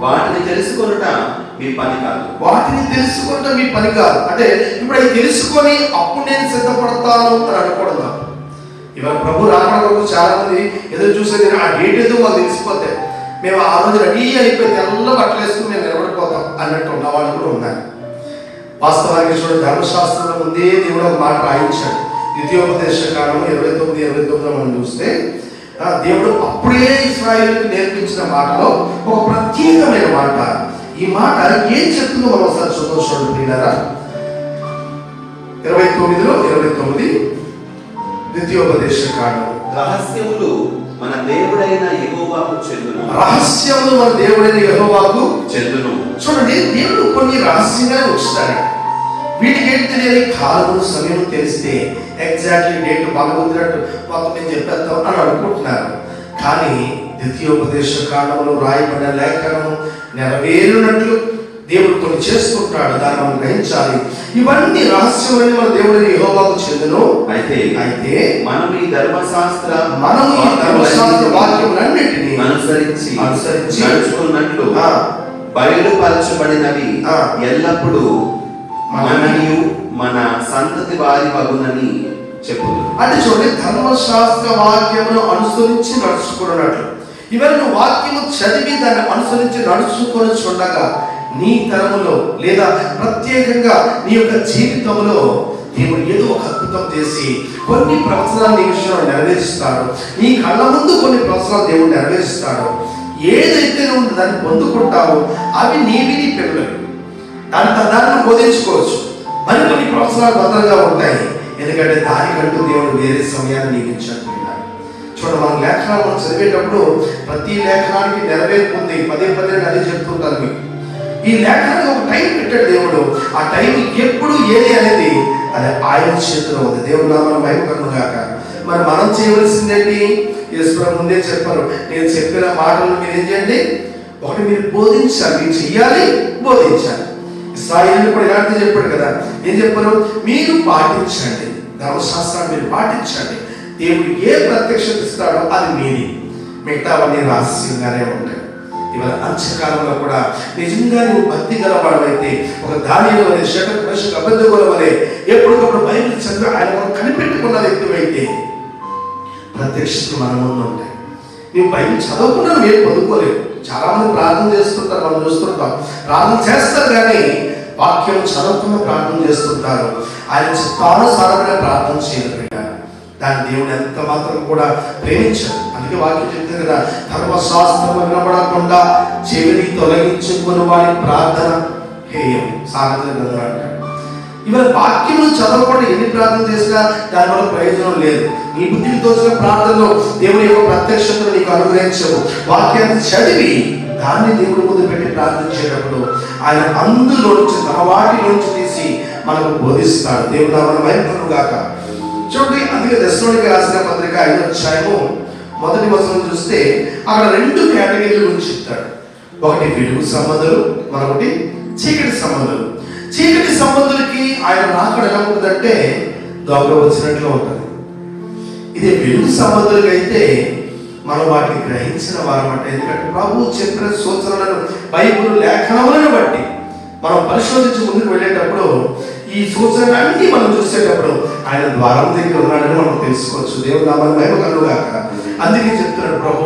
వాటిని తెలుసుకొనుట మీ పని కాదు. అంటే ఇప్పుడు అవి తెలుసుకొని అప్పుడు నేను సిద్ధపడతాను అని అనుకోవడం. ఇవాళ ప్రభు రాకడ కొరకు చాలా మంది ఎదురు చూసేది ఆ డేట్ ఏదో మాకు తెలిసిపోతే మేము ఆ రోజు రెడీ అయిపోయి తెల్ల బట్టలు వేసుకుని మేము నిలబడిపోతాం అన్నట్టు ఉన్న వాళ్ళు కూడా ఉన్నారు. వాస్తవానికి చూడండి, ధర్మశాస్త్రంలో ముందే దేవుడు ఒక మాట రాయించాడు. ద్వితీయోపదేశ కాండం 29 మనం చూస్తే దేవుడు అప్పుడే ఇశ్రాయేలుకు నేర్పించిన మాటలో ఒక ప్రత్యేకమైన మాట. ఈ మాట ఏం చెప్తుందో మనం ఒకసారి చూడండి ప్రియులారా. 29 ద్వితీయోపదేశ కాండం. రహస్యములు మన దేవుడైన యెహోవాకు చెందును. చూడండి, దేవుడు కొన్ని రహస్యంగా ఉంచుతాడు. వీటికి ఏంటి తెలియాలి? కాలము సమయం తెలిస్తే ఎగ్జాక్ట్లీ డేట్ బాగా కుదిరట్టు మొత్తం నేను చెప్పేద్దాం అని అనుకుంటున్నారు. కానీ ద్వితీయోపదేశ కాండంలో రాయబడిన లేఖనము నెరవేరునట్లు దేవుడు కొన్ని చేస్తుంటాడు, దాన్ని మనం గ్రహించాలి. ఇవన్నీ రహస్యమని మన దేవుడిని యెహోవాకు చెందును. అయితే మనం ఈ ధర్మశాస్త్ర వాక్యములన్నిటిని అనుసరించి నడుచుకున్నట్లు బయలుపరచబడినవి ఎల్లప్పుడూ మనయు మన సంతతి వారి వగునని చెప్పుదు. అంటే చూడండి, ధర్మశాస్త్ర వాక్యమును అనుసరించి నడుచుకున్నట్లు. ఇవన్నీ వాక్యము చదివి దాన్ని అనుసరించి నడుచుకొని చూడగా నీ తరములో లేదా ప్రత్యేకంగా నీ యొక్క జీవితంలో దేవుడు ఏదో ఒక అద్భుతం చేసి కొన్ని ప్రవచనాలు నీ విషయంలో నెరవేరుస్తాడు. నీ కళ్ళ ముందు కొన్ని ప్రవచనాలు దేవుడు నెరవేరుస్తాడు. ఏదైతే నువ్వు దాన్ని పొందుకుంటావో అవి నీవి, నీ పిల్లలు దాన్ని బోధించుకోవచ్చు. మరికొన్ని ప్రవచనాలు భద్రంగా ఉంటాయి. ఎందుకంటే దానికంటూ దేవుడు వేరే సమయాన్ని నియమించాడు. చూడండి, మనం లేఖనాలు మనం చదివేటప్పుడు ప్రతి లేఖనానికి నెరవేర్పుంది. పదే పదే అదే చెప్తుంటారు మీకు. ఈ లేఖనానికి ఒక టైం పెట్టాడు దేవుడు. ఆ టైం ఎప్పుడు ఏది అనేది అది ఆయన చేతిలో ఉంది. దేవుడు నామమున మహిమ కలుగును గాక. మరి మనం చేయవలసిందేంటి? యేసుప్రభు ముందే చెప్పారు, నేను చెప్పిన మాటలు మీరు ఏం చేయండి? ఒకటి, మీరు బోధించాలి. మీరు చెయ్యాలి, బోధించాలి. ఇశ్రాయేలును కూడా ఇలాంటి చెప్పాడు కదా. ఏం చెప్పారు? మీరు పాటించండి, ధర్మశాస్త్రాన్ని మీరు పాటించండి. దేవుడు ఏ ప్రత్యక్షత ఇస్తాడో అది మీది, మిగతావన్నీ రహస్యంగానే ఉంటాయి. ఇవాళ అంత్యకాలంలో కూడా నిజంగా నువ్వు భక్తి గలవాడవైతే, ఒక దానిలో వలె, శేషకు అబద్ధకుల వలె ఎప్పటికప్పుడు బైబిల్ చదివి ఆయన మనం కనిపెట్టుకున్న వ్యక్తివైతే ప్రత్యక్షతలు మన ముందు ఉంటాయి. నువ్వు బైబిల్ చదవకుండా నువ్వు పొందుకోలేవు. చాలా మంది ప్రార్థన చేస్తుంటారు, మనం చూస్తుంటాం. ప్రార్థన చేస్తారు కానీ వాక్యం చదవకుండా ప్రార్థన చేస్తుంటారు. ఆయన చిత్తానుసారమైన ప్రార్థన చేయలేరు. దాని దేవుడు ఎంత మాత్రం కూడా ప్రేమించారు. అందుకే వాక్యం చెప్తుంది కదా, ధర్మశాస్త్రం వినపడకుండా చెవిని తొలగించుకుని వారి ప్రార్థన హేయం. సామెతలు అంటాడు. ఇవాళ వాక్యం చదవకుండా ఎన్ని ప్రార్థన చేసినా దానివల్ల ప్రయోజనం లేదు. నీ బుద్ధికి తోచిన ప్రార్థనలో దేవుని యొక్క ప్రత్యక్షతను నీకు అనుగ్రహించవు. వాక్యాన్ని చదివి దాన్ని దేవుడి ముందు పెట్టి ప్రార్థించేటప్పుడు ఆయన అందులోంచి తన వాటిలోంచి తీసి మనకు బోధిస్తాడు. దేవుడు నామమున మహిమ కలుగును గాక. చూడండి, అందుకే దశలోనికి రాసిన పత్రిక 5వ అధ్యాయము 1వ వచనం చూస్తే అక్కడ 2 కేటగిరీల గురించి చెప్తాడు. ఒకటి వెలుగు సంబంధులు, మరొకటి చీకటి సంబంధులు. చీకటి సంబంధులకి ఆయన రాకడ ఎలా ఉంటుందంటే దొంగ వచ్చినట్లు ఉంటుంది. ఇదే వెలుగు సంబంధులకి అయితే మనం వాటిని గ్రహించిన వారమాట. ఎందుకంటే ప్రభువు చెప్పిన సూచనలను బైబిల్ లేఖనములను బట్టి మనం పరిశోధించి ముందుకు వెళ్ళేటప్పుడు ఈ సూచనలన్నీ మనం చూసేటప్పుడు ఆయన ద్వారం దగ్గర ఉన్నాడని మనం తెలుసుకోవచ్చు. దేవుడు నామమున మహిమ కలుగును గాక. అందుకే చెప్తున్నాడు ప్రభు,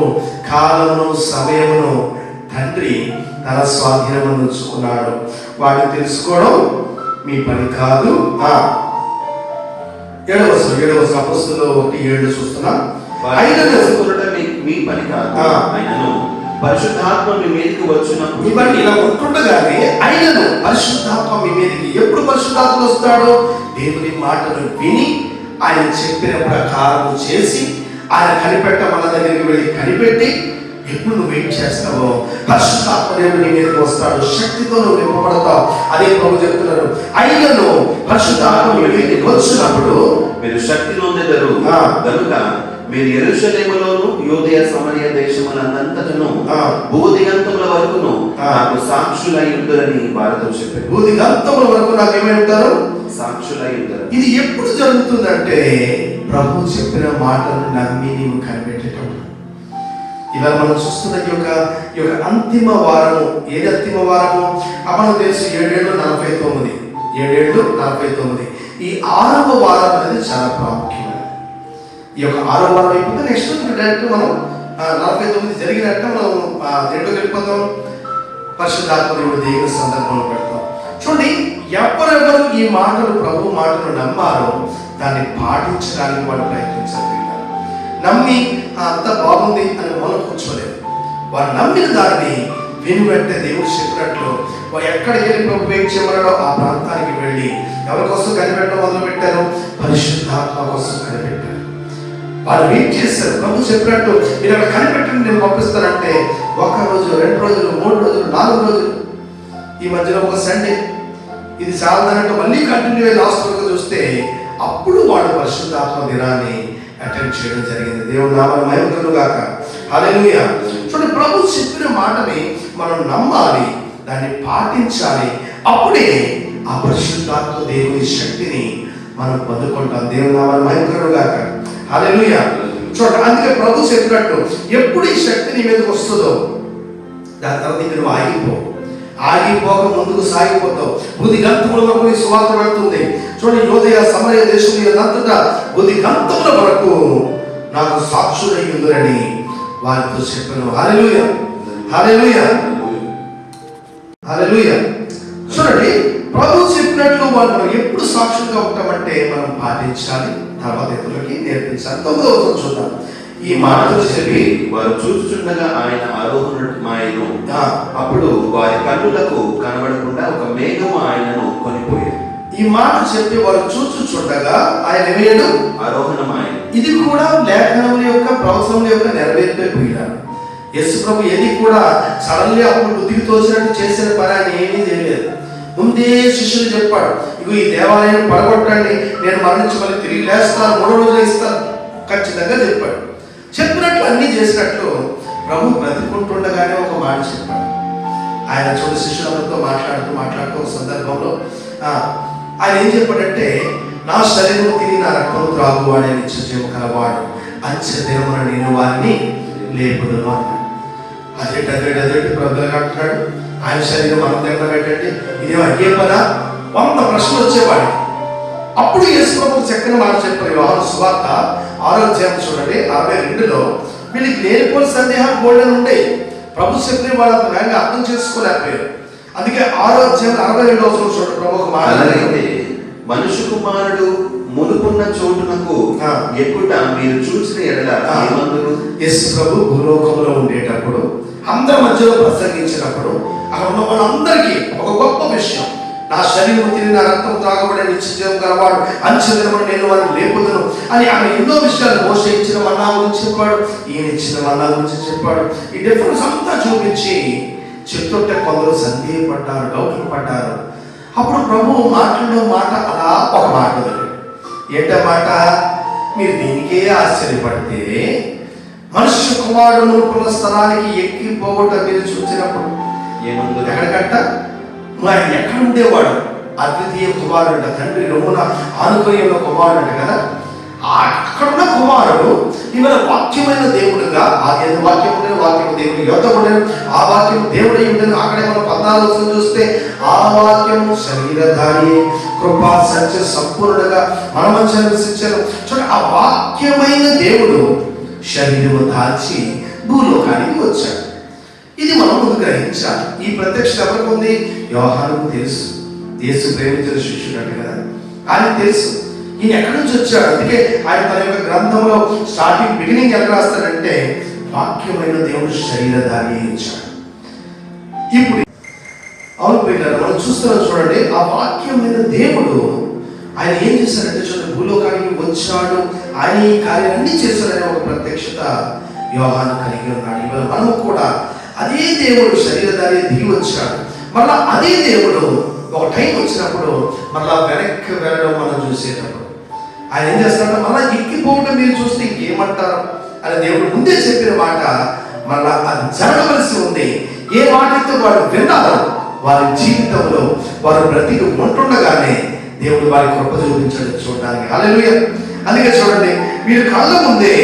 కాలమును సమయమును తండ్రి తన స్వాధీనము ఉంచుకున్నాడు, వాటిని తెలుసుకోవడం మీ పని కాదు. 7వ వచనం అపోస్తలుల 1:7 చూస్తున్నాం. మీ పని కాదు, ఆయనను పరిశుద్ధాత్మ మీ మీదకి వచ్చినప్పుడు. ఇవన్నీ ఇలా ఉంటుండగానే ఆయనను పరిశుద్ధాత్మ మీ మీదకి ఎప్పుడు పరిశుద్ధాత్మ వస్తాడో, దేవుని మాటను విని ఆయన చెప్పిన ప్రకారం చేసి ఆయన కనిపెట్టమన్న దగ్గరికి వెళ్ళి కనిపెట్టి ఎప్పుడు నువ్వు వెయిట్ చేస్తావో పరిశుద్ధాత్మ దేవుడు నీ మీదకి వస్తాడు. శక్తితో నువ్వు నింపబడతావు. అదే ప్రభు చెప్తున్నారు, ఆయనను పరిశుద్ధాత్మ మీ మీదకి వచ్చినప్పుడు మీరు శక్తి నొందెదరు. కనుక మీరు యెరూషలేములోను యూదయ సమరయ దేశములంతటను భూదిగంతముల వరకును నాకు సాక్షులై ఉండురని వారితో చెప్పారు. భూదిగంతముల వరకు నాకు ఏమై ఉంటారు? సాక్షులై ఉంటారు. ఇది ఎప్పుడు జరుగుతుందంటే ప్రభు చెప్పిన మాటను నమ్మి నీవు కనిపెట్టేటప్పుడు. ఇవాళ మనం చూస్తున్న ఈ యొక్క అంతిమ వారము. ఏది అంతిమ వారము? మనం తెలుసు 7 ఏళ్ళు 49. 7 ఏళ్ళు 49. ఈ 6వ వారం అనేది చాలా ప్రాముఖ్యమైనది. ఈ యొక్క 6వ వారం అయిపోతే నెక్స్ట్ డైరెక్ట్ మనం 49 జరిగినట్టు మనం రెండో వెళ్ళిపోతాం. పరిశుద్ధాత్మ దేవుడు దేవుని సందర్భంలో పెడతాం. చూడండి, ఎవరెవరు ఈ మాటలు ప్రభు మాటలు నమ్మారో దాన్ని పాటించడానికి వాళ్ళు ప్రయత్నించాలి. నమ్మి అంత బాగుంది అని మనం కూర్చోలేదు. వారు నమ్మిన దాన్ని విని వెంటనే దేవుడు చెప్పినట్లు వారు ఎక్కడికి వెళ్ళి ప్రభు ఏం చేయమన్నాడో ఆ ప్రాంతానికి వెళ్ళి ఎవరి కోసం కనిపెట్టడం మొదలు పెట్టారు? పరిశుద్ధాత్మ కోసం కనిపెట్టారు. వాళ్ళు వెయిట్ చేశారు. ప్రభు చెప్పినట్టు మీరు అక్కడ కనిపెట్టండి, నేను పంపిస్తానంటే 1 రోజు, 2 రోజులు, 3 రోజులు, 4 రోజులు, ఈ మధ్యలో ఒక సండే, ఇది చాలదన్నట్టు మళ్ళీ కంటిన్యూ అయ్యి లాస్ట్ వరకు చూస్తే అప్పుడు వాడు పరిశుద్ధాత్మ దినాన్ని అటెండ్ చేయడం జరిగింది. దేవుడు నామమున మహిమ కలుగును గాక. హల్లెలూయా. చూడండి, ప్రభు చెప్పిన మాటని మనం నమ్మాలి, దాన్ని పాటించాలి. అప్పుడే ఆ పరిశుద్ధాత్మ దేవుని శక్తిని మనం పొందుకుంటాం. దేవుడు నామమున మహిమ కలుగును గాక. హల్లెలూయా. చూడండి, అందుకే ప్రభు చెప్పినట్టు ఎప్పుడు ఈ శక్తి నీ మీదకి వస్తుందో దాని తర్వాత నువ్వు ఆగిపోక ముందుకు సాగిపోతావు. భూదిగంతముల వరకు నీ సువార్త వెళ్తుంది. చూడండి, యూదయ సమరయ దేశములంతటా భూదిగంతముల వరకు నాకు సాక్షులై ఉందురని వారితో చెప్పాను. హల్లెలూయా, హల్లెలూయా, హల్లెలూయా. చూడండి, ప్రభు చెప్పినట్లు మనం ఎప్పుడు సాక్షులుగా ఉంటామంటే మనం పాటించాలి, తర్వాత ఇతరులకి నేర్పించాలి. 9వ వచనం చూద్దాం. ఈ మాటలు చెప్పి వారు చూస్తుండగా ఆయన ఆరోహణమాయెను. అప్పుడు వారి కన్నులకు కనబడకుండా ఒక మేఘము ఆయనను కొనిపోయేది. ఈ ఈ మాట చెప్పి వారు చూడగా ఆయన ఏమయ్యాడు? ఆరోహణమాయెను. ఇది కూడా లేఖనముల యొక్క ప్రవచనముల యొక్క నెరవేర్పైపోయినాడు. యేసు ప్రభు ఏది కూడా సడన్లీ అప్పుడు బుద్ధికి తోచినట్టు చేసిన పని ఆయన ఏమీ చేయలేదు. ముందే శిష్యులు చెప్పాడు, ఇగో ఈ దేవాలయం పడగొట్టండి, నేను మరణించి మళ్ళీ తిరిగి లేస్తాను, 3వ రోజులు ఇస్తాను, ఖచ్చితంగా చెప్పాడు. చెప్పినట్లు అన్నీ చేసినట్లు ప్రభు బ్రతికుంటుండగానే ఒక మాట చెప్పాడు. ఆయన శిష్యులతో మాట్లాడుతూ ఒక సందర్భంలో ఆయన ఏం చెప్పాడంటే, నా శరీరం తిని నా రక్తం త్రాగువాడే నిత్య జీవం కలవాడు, అంచె దినమున నేను వారిని లేపుదును అన్నాడు. అదేంటి ప్రజలుగా అంటున్నాడు, ఆయన శరీరం మనం దగ్గర పెట్టండి, ఇదేమో అయ్యే పదా? 100 ప్రశ్నలు వచ్చేవాడు. అప్పుడు యేసు ప్రభు చక్కని మాట చెప్పారు. యోహాను సువార్త 6వ అధ్యాయం చూడండి, 62లో వీళ్ళకి లేనిపోని సందేహాలు బోల్డెన్ ఉంటాయి. ప్రభు చెప్పిన వాళ్ళ వేగంగా అర్థం చేసుకోలేకపోయారు. అందుకే 6వ అధ్యాయం 62వ చూడండి, ప్రభు మాట, మనుష్య కుమారుడు మునుకున్న చోటునకు ఎక్కుట మీరు చూసిన ఎడల ఏమందురు? యేసు ప్రభు భూలోకంలో ఉండేటప్పుడు అందరి మధ్యలో ప్రసంగించినప్పుడు అక్కడ ఉన్న వాళ్ళందరికీ ఒక గొప్ప విషయం, నా శరీరం తిని నా రక్తం త్రాగబడే నిత్య జీవం గలవాడు, అంచె దినమున నేను వారిని లేపుదును అని ఆయన ఎన్నో విషయాలు, మోషే ఇచ్చిన మన్నా గురించి చెప్పాడు, ఈయన ఇచ్చిన మన్నా గురించి చెప్పాడు. ఈ డిఫరెన్స్ అంతా చూపించి చెప్తుంటే కొందరు సందేహపడ్డారు, డౌట్లు పడ్డారు. అప్పుడు ప్రభు మాటల్లో మాట అలా ఒక మాట ఉంది. ఏంట మాట? మీరు దీనికే ఆశ్చర్యపడితే మనుష్య కుమారుడు మునుకున్న స్థలానికి ఎక్కిపోగొట్ట మీరు చూసినప్పుడు ఏముంది? ఎక్కడికంట? ఆయన ఎక్కడ ఉండేవాడు? అద్వితీయ కుమారుడు, తండ్రి రొమ్మున ఆనుకొని ఉన్న కుమారుడు కదా. అక్కడున్న కుమారుడు ఇవాళ వాక్యమైన దేవుడుగా, ఆ వాక్యం దేవుడు యొద్ద ఉండేది, ఆ వాక్యం దేవుడై ఉండేది. అక్కడే మనం 14 చూస్తే ఆ వాక్యము శరీరధారి, కృపా సత్య సంపూర్ణుడుగా మన మధ్య నివసించారు. చూడండి, ఆ వాక్యమైన దేవుడు శరీరము దాల్చి భూలోకానికి వచ్చాడు. ఇది మనం ముందు గ్రహించాలి. ఈ ప్రత్యక్ష ఎవరికి ఉంది? యోహానుకు తెలుసు. యేసు ప్రేమించిన శిష్యుడు కదా, ఆయనకు తెలుసు ఈయన ఎక్కడి నుంచి వచ్చాడు. అందుకే ఆయన తన యొక్క గ్రంథంలో బిగినింగ్ ఎక్కడ రాస్తాడంటే, వాక్యమైన దేవుడు శరీరధారి ఇచ్చాడు. ఇప్పుడు అవును పిల్లలు మనం చూస్తున్నాం చూడండి, ఆ వాక్యమైన దేవుడు ఆయన ఏం చేశాడంటే, చూడండి, భూలోకానికి వచ్చాడు, ఆయన ఈ కార్యాలన్నీ చేశాడనే ఒక ప్రత్యక్షత యోహాను కలిగి ఉన్నాడు. ఇవాళ మనము కూడా అదే దేవుడు శరీరధారి దిగి వచ్చాడు. మళ్ళా అదే దేవుడు ఒక టైం వచ్చినప్పుడు మళ్ళా వెనక్కి వెళ్ళడం మనం చూసేటప్పుడు ఆయన ఏం చేస్తాడంటే, మళ్ళా ఎక్కిపోవడం మీరు చూస్తే ఇంకేమంటారు అని దేవుడు ముందే చెప్పిన మాట మళ్ళా అది జరగవలసి ఉంది. ఏ మాటతో వాడు విన్నారో వారి జీవితంలో వారు బ్రతికి ఉంటుండగానే దేవుడు వారి కృప చూపించడం చూడడానికి. హల్లెలూయా. అందుకే చూడండి, వీరి కళ్ళ ముందే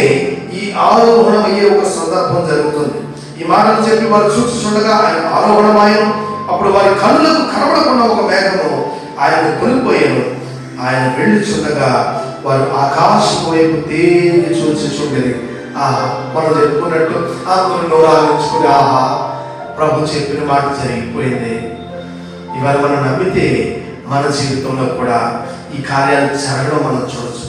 ఈ ఆరోహణం అయ్యే ఒక సందర్భం జరుగుతుంది. ఈ మాటలు చెప్పి వారు చూస్తుండగా ఆయన ఆరోహణమాయను. అప్పుడు వారి కళ్ళకు కనబడకుండా ఒక మేఘము ఆయన కొనిపోయాను. ఆయన వెళ్ళుచుండగా వారు ఆకాశం వైపు తేలి చూడేది. మనం చెప్పుకున్నట్టు అందరూ ఆలోచించుకుని, ఆహా, ప్రభు చెప్పిన మాట జరిగిపోయింది. ఇవాళ మనం నమ్మితే మన జీవితంలో కూడా ఈ కార్యాలు జరగడం మనం చూడొచ్చు.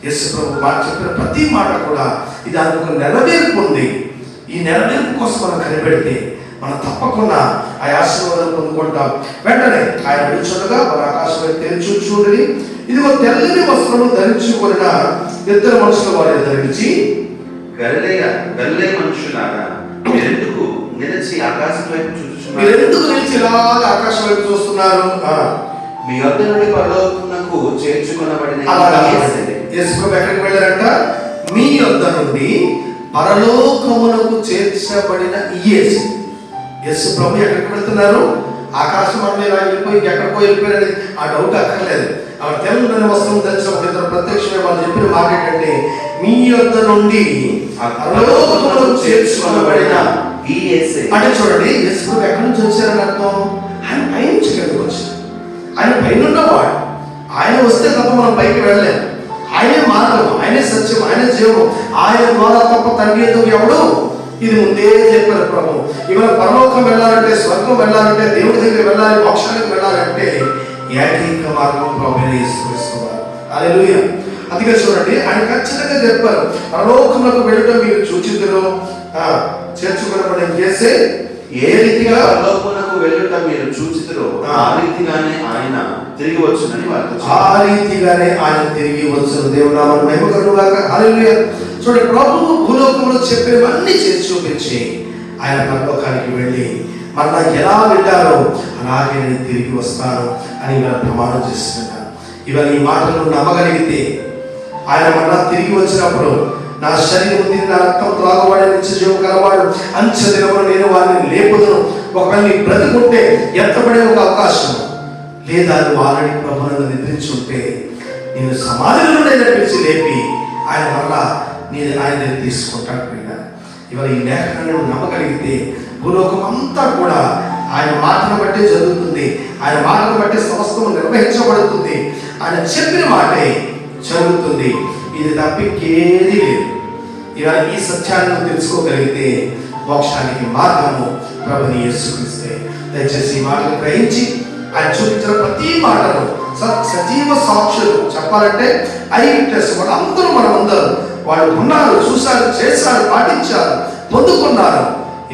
యేసు ప్రభు మాట చెప్పిన ప్రతి మాట కూడా ఇది అందుకు నెరవేర్పు ఉంది. ఈ నెరవేర్పు కోసం మనం కనిపెడితే మనం తప్పకుండా ఆ ఆశీర్వాదం పొందుకుంటాం. వెంటనే ఆయన విడుచుండగా వారు ఆకాశం వైపు తెరిచి చూడని, ఇదిగో తెల్లని వస్త్రము ధరించుకొనిన 2 మనుషులు వారి ధరించి, గలిలయ మనుషులారా, మీరెందుకు నిలిచి ఆకాశం వైపు చూస్తున్నారు? మీరెందుకు నిలిచి ఇలాగా ఆకాశం వైపు చూస్తున్నారు? మీ వద్ద నుండి పరలోకమునకు చేర్చుకొనబడిన యేసు ప్రభు ఎక్కడికి వెళ్ళారంట? మీ వద్ద నుండి పరలోకమునకు చేర్చబడిన యేసు. యేసు ప్రభు ఎక్కడికి వెళ్తున్నారు? ఆకాశం అంటే ఇలా వెళ్ళిపోయి ఎక్కడికో వెళ్ళిపోయారని ఆ డౌట్ అక్కర్లేదు. ఆ తెల్లని వస్త్రం ధరించిన 2 ప్రత్యక్షమే వాళ్ళు చెప్పిన మాట ఏంటంటే, మీ వద్ద నుండి పరలోకమునకు చేర్చుకొనబడిన ఈ యేసే. అంటే చూడండి, యేసు ప్రభు ఎక్కడి నుంచి వచ్చారని అర్థం? ఆయన పై నుంచి కిందకు వచ్చారు. ఆయన పైన ఉన్నవాడు. ఆయన వస్తే తప్ప మనం పైకి వెళ్ళలేము. ఆయనే మార్గం, ఆయనే సత్యం, ఆయనే జీవం. ఆయన ద్వారా తప్ప తండ్రి ఎవడు? ఇది ముందే చెప్పారు ప్రభు. ఇవాళ పరలోకం వెళ్ళాలంటే, స్వర్గం వెళ్ళాలంటే, దేవుడి దగ్గర వెళ్ళాలి, మోక్షానికి వెళ్ళాలంటే ఏకైక మార్గం ప్రభువే యేసుక్రీస్తు వారు. హల్లెలూయా. అందుకే చూడండి, ఆయన ఖచ్చితంగా చెప్పారు, పరలోకములకు వెళ్ళడం మీరు చూచిద్దురు, చేర్చుకొనబడిన యేసే ఏ రీతిగా పరలోకమునకు పరలోకమునకు వెళ్ళుట మీరు చూచితిరో ఆ రీతిగానే ఆయన తిరిగి వచ్చునని వారితో ఆ రీతిగానే ఆయన తిరిగి వచ్చును. దేవుని నామమున మహిమ కలుగుగాక. హల్లెలూయా. చూడండి, ప్రభువు భూలోకంలో చెప్పినవన్నీ చేసి చూపించి ఆయన పరలోకానికి వెళ్ళి మరలా ఎలా వెళ్ళారో అలాగే నేను తిరిగి వస్తాను అని ఇవాళ ప్రమాణం చేస్తున్నాను. ఇవాళ ఈ మాటలు నమ్మగలిగితే ఆయన మరలా తిరిగి వచ్చినప్పుడు నా శరీరం ఉంది, నా రక్తం త్రాగవాడే నిత్యజీవం కలవాడు, అంచెదినమున నేను వారిని లేపుదును. ఒకవేళ నీ బ్రతుకుంటే ఎత్తబడే ఒక అవకాశం లేదా నువ్వు ఆల్రెడీ ప్రభువును నిద్రించి ఉంటే నేను సమాధిలో నుండి పిలిచి లేపి ఆయన మరలా ఆయన తీసుకుంటాడు. ఇవాళ ఈ లేఖనాన్ని నమ్మగలిగితే భూలోకం అంతా కూడా ఆయన మాటను బట్టి జరుగుతుంది. ఆయన మాటను బట్టి సమస్తము నిర్వహించబడుతుంది. ఆయన చెప్పిన మాటే జరుగుతుంది. ఇది తప్పికేది లేదు. ఇవాళ ఈ సత్యాన్ని తెలుసుకోగలిగితే మోక్షానికి మార్గము ప్రభుని యేసుక్రీస్తే. దయచేసి ఈ మాటలు గ్రహించి ఆయన చూపించిన ప్రతి మాటను సజీవ సాక్షులు చెప్పాలంటే ఐ విట్నెస్ వాళ్ళందరూ మనమందరూ వాళ్ళు ఉన్నారు, చూశారు, చేశారు, పాటించారు, పొందుకున్నారు.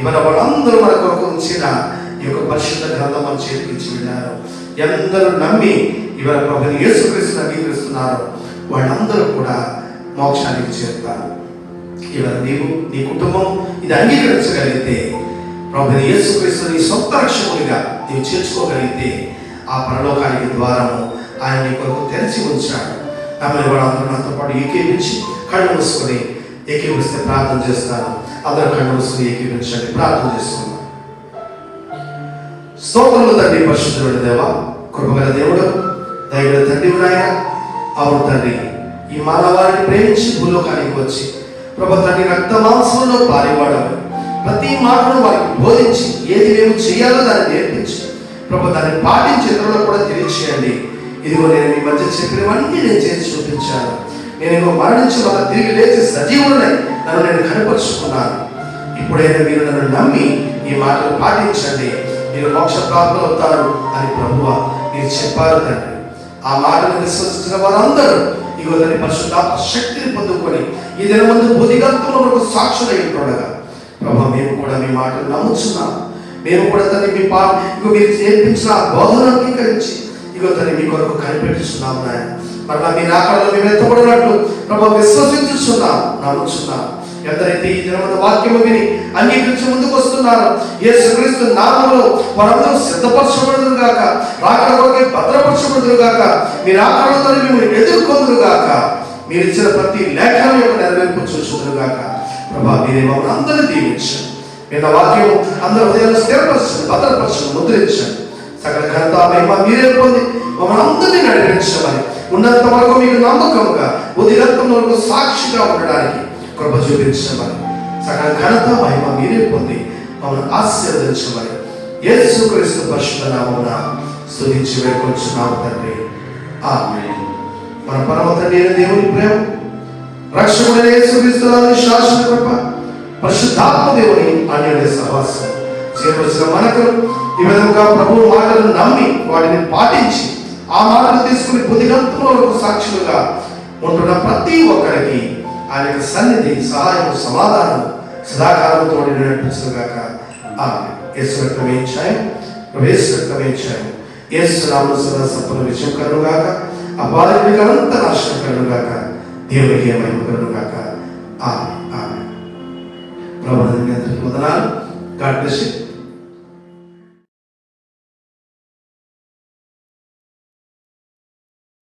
ఇవాళ వాళ్ళందరూ మన కొరకు ఉంచిన ఈ యొక్క పరిశుద్ధ గ్రంథం మన చేతికిచ్చి వెళ్ళారు. ఎందరూ నమ్మి ఇవాళ ప్రభుని యేసుక్రీస్తుని అంగీకరిస్తున్నారు వాళ్ళందరూ కూడా మోక్షానికి చేరుతారు. ఇవాళ నీవు నీ కుటుంబం ఇది అంగీకరించగలిగితే ప్రభుని యేసుక్రీస్తుని నీ సొంత రక్షకునిగా నీవు చేర్చుకోగలిగితే ఆ పరలోకానికి ద్వారము ఆయన నీ కొరకు తెరిచి ఉంచాడు. ఆమె వాళ్ళందరూ నాతో పాటు ఏకీపించి కళ్ళు మూసుకొని ఏకీపిస్తే ప్రార్థన చేస్తాను. అందరూ కళ్ళు మూసుకొని ఏకీపించండి, ప్రార్థన చేసుకున్నాం. స్తోత్రములు తండ్రి, పరిశుద్ధుడైన దేవా, కృపగల దేవుడు, దయగల తండ్రి నాయన. అవును తండ్రి, ఈ మానవాళిని ప్రేమించి భూలోకానికి వచ్చి ప్రభు తండ్రి రక్త మాంసంలో పారివాడము ప్రతి మాటను వారికి బోధించి ఏది మేము చేయాలో దాన్ని నేర్పించి ప్రభు దాన్ని పాటించి ఇతరులకు కూడా తెలియచేయండి. ఇదిగో నేను మీ మధ్య చెప్పినవన్నీ నేను చేసి చూపించాను. నేను మరణించి వాళ్ళ తిరిగి లేచి సజీవులై నన్ను నేను కనపరుచుకున్నాను. ఇప్పుడైనా మీరు నన్ను నమ్మి ఈ మాటలు పాటించండి, మీరు మోక్ష ప్రాప్తులు అవుతారు అని ప్రభువా మీరు చెప్పారు తండ్రి. ఆ మాటను విశ్వసించిన వారందరూ ఇగో దాని పరిశుద్ధాత్మ శక్తిని పొందుకొని ఈ దిన ముందు బుద్ధిగంతుల వరకు సాక్షులై ఉంటుండగా ప్రభు మేము కూడా మీ మాటలు నమ్ముచున్నాం. మేము కూడా తల్లి మీ మీరు నేర్పించిన బోధన అంగీకరించి ఇగో తల్లి మీ కొరకు కనిపెట్టుచున్నాము నాయన. మరలా మీ నాకడలో మేము ఎత్తబడినట్లు ప్రభు విశ్వసించుచున్నాం, నమ్ముచున్నాం. ఎందరైతే ఈ దినమున వాక్యము విని అంగీకరించి ముందుకు వస్తున్నారు యేసుక్రీస్తు నామములో వారందరూ సిద్ధపరచబడుదురు గాక, రాకడ కొరకై భద్రపరచబడుదురు గాక, మీ రాకడతో మిమ్మల్ని ఎదుర్కొందురు గాక, మీరు ఇచ్చిన ప్రతి లేఖనం యొక్క నెరవేర్పు చూచుదురు గాక. ప్రభా మీరే మమ్మల్ని అందరూ దీవించండి. విన్న వాక్యం అందరూ హృదయాన్ని స్థిరపరచండి, భద్రపరచండి, ముద్రించండి. సకల ఘనత మహిమ మీరే పొంది మమ్మల్ని అందరినీ నడిపించమని ఉన్నంత వరకు మీకు నమ్మకంగా ఉదిగంతం వరకు సాక్షిగా ఉండడానికి కృప చూపించమని సకల ఘనత మహిమ మీరే పొంది మమ్మల్ని ఆశీర్వదించమని యేసుక్రీస్తు పరిశుద్ధ నామమున స్తుతించి వేడుకొంచున్నాము తండ్రి. ఆమేన్. మన పరమ తండ్రి అయిన దేవుని ప్రేమ, రక్షకుడైన యేసుక్రీస్తు శాశ్వత కృప, పరిశుద్ధాత్మ దేవుని అన్యోన్య సహవాసం చేరువచ్చిన మనకు ఈ విధంగా ప్రభు మాటలను నమ్మి వాటిని పాటించి ఆ మాటలు తీసుకుని బుద్ధిగంతుల వరకు సాక్షులుగా ఉంటున్న ప్రతి ఒక్కరికి ఆయన యొక్క సన్నిధి, సహాయం, సమాధానం సదాకాలం తోడి నడిపించుగాక. యేసు రక్తమేయించాయి, యేసు రక్తమేయించాయి, యేసు నామమున సదా సంపూర్ణ విజయం కలుగుగాక, అపారికి అనంత నాశనం కలుగుగాక, దేవునికి మహిమ కలుగుగాక. ఆమేన్. ఆమేన్. ప్రభువుని అందరికీ వందనాలు. God bless you.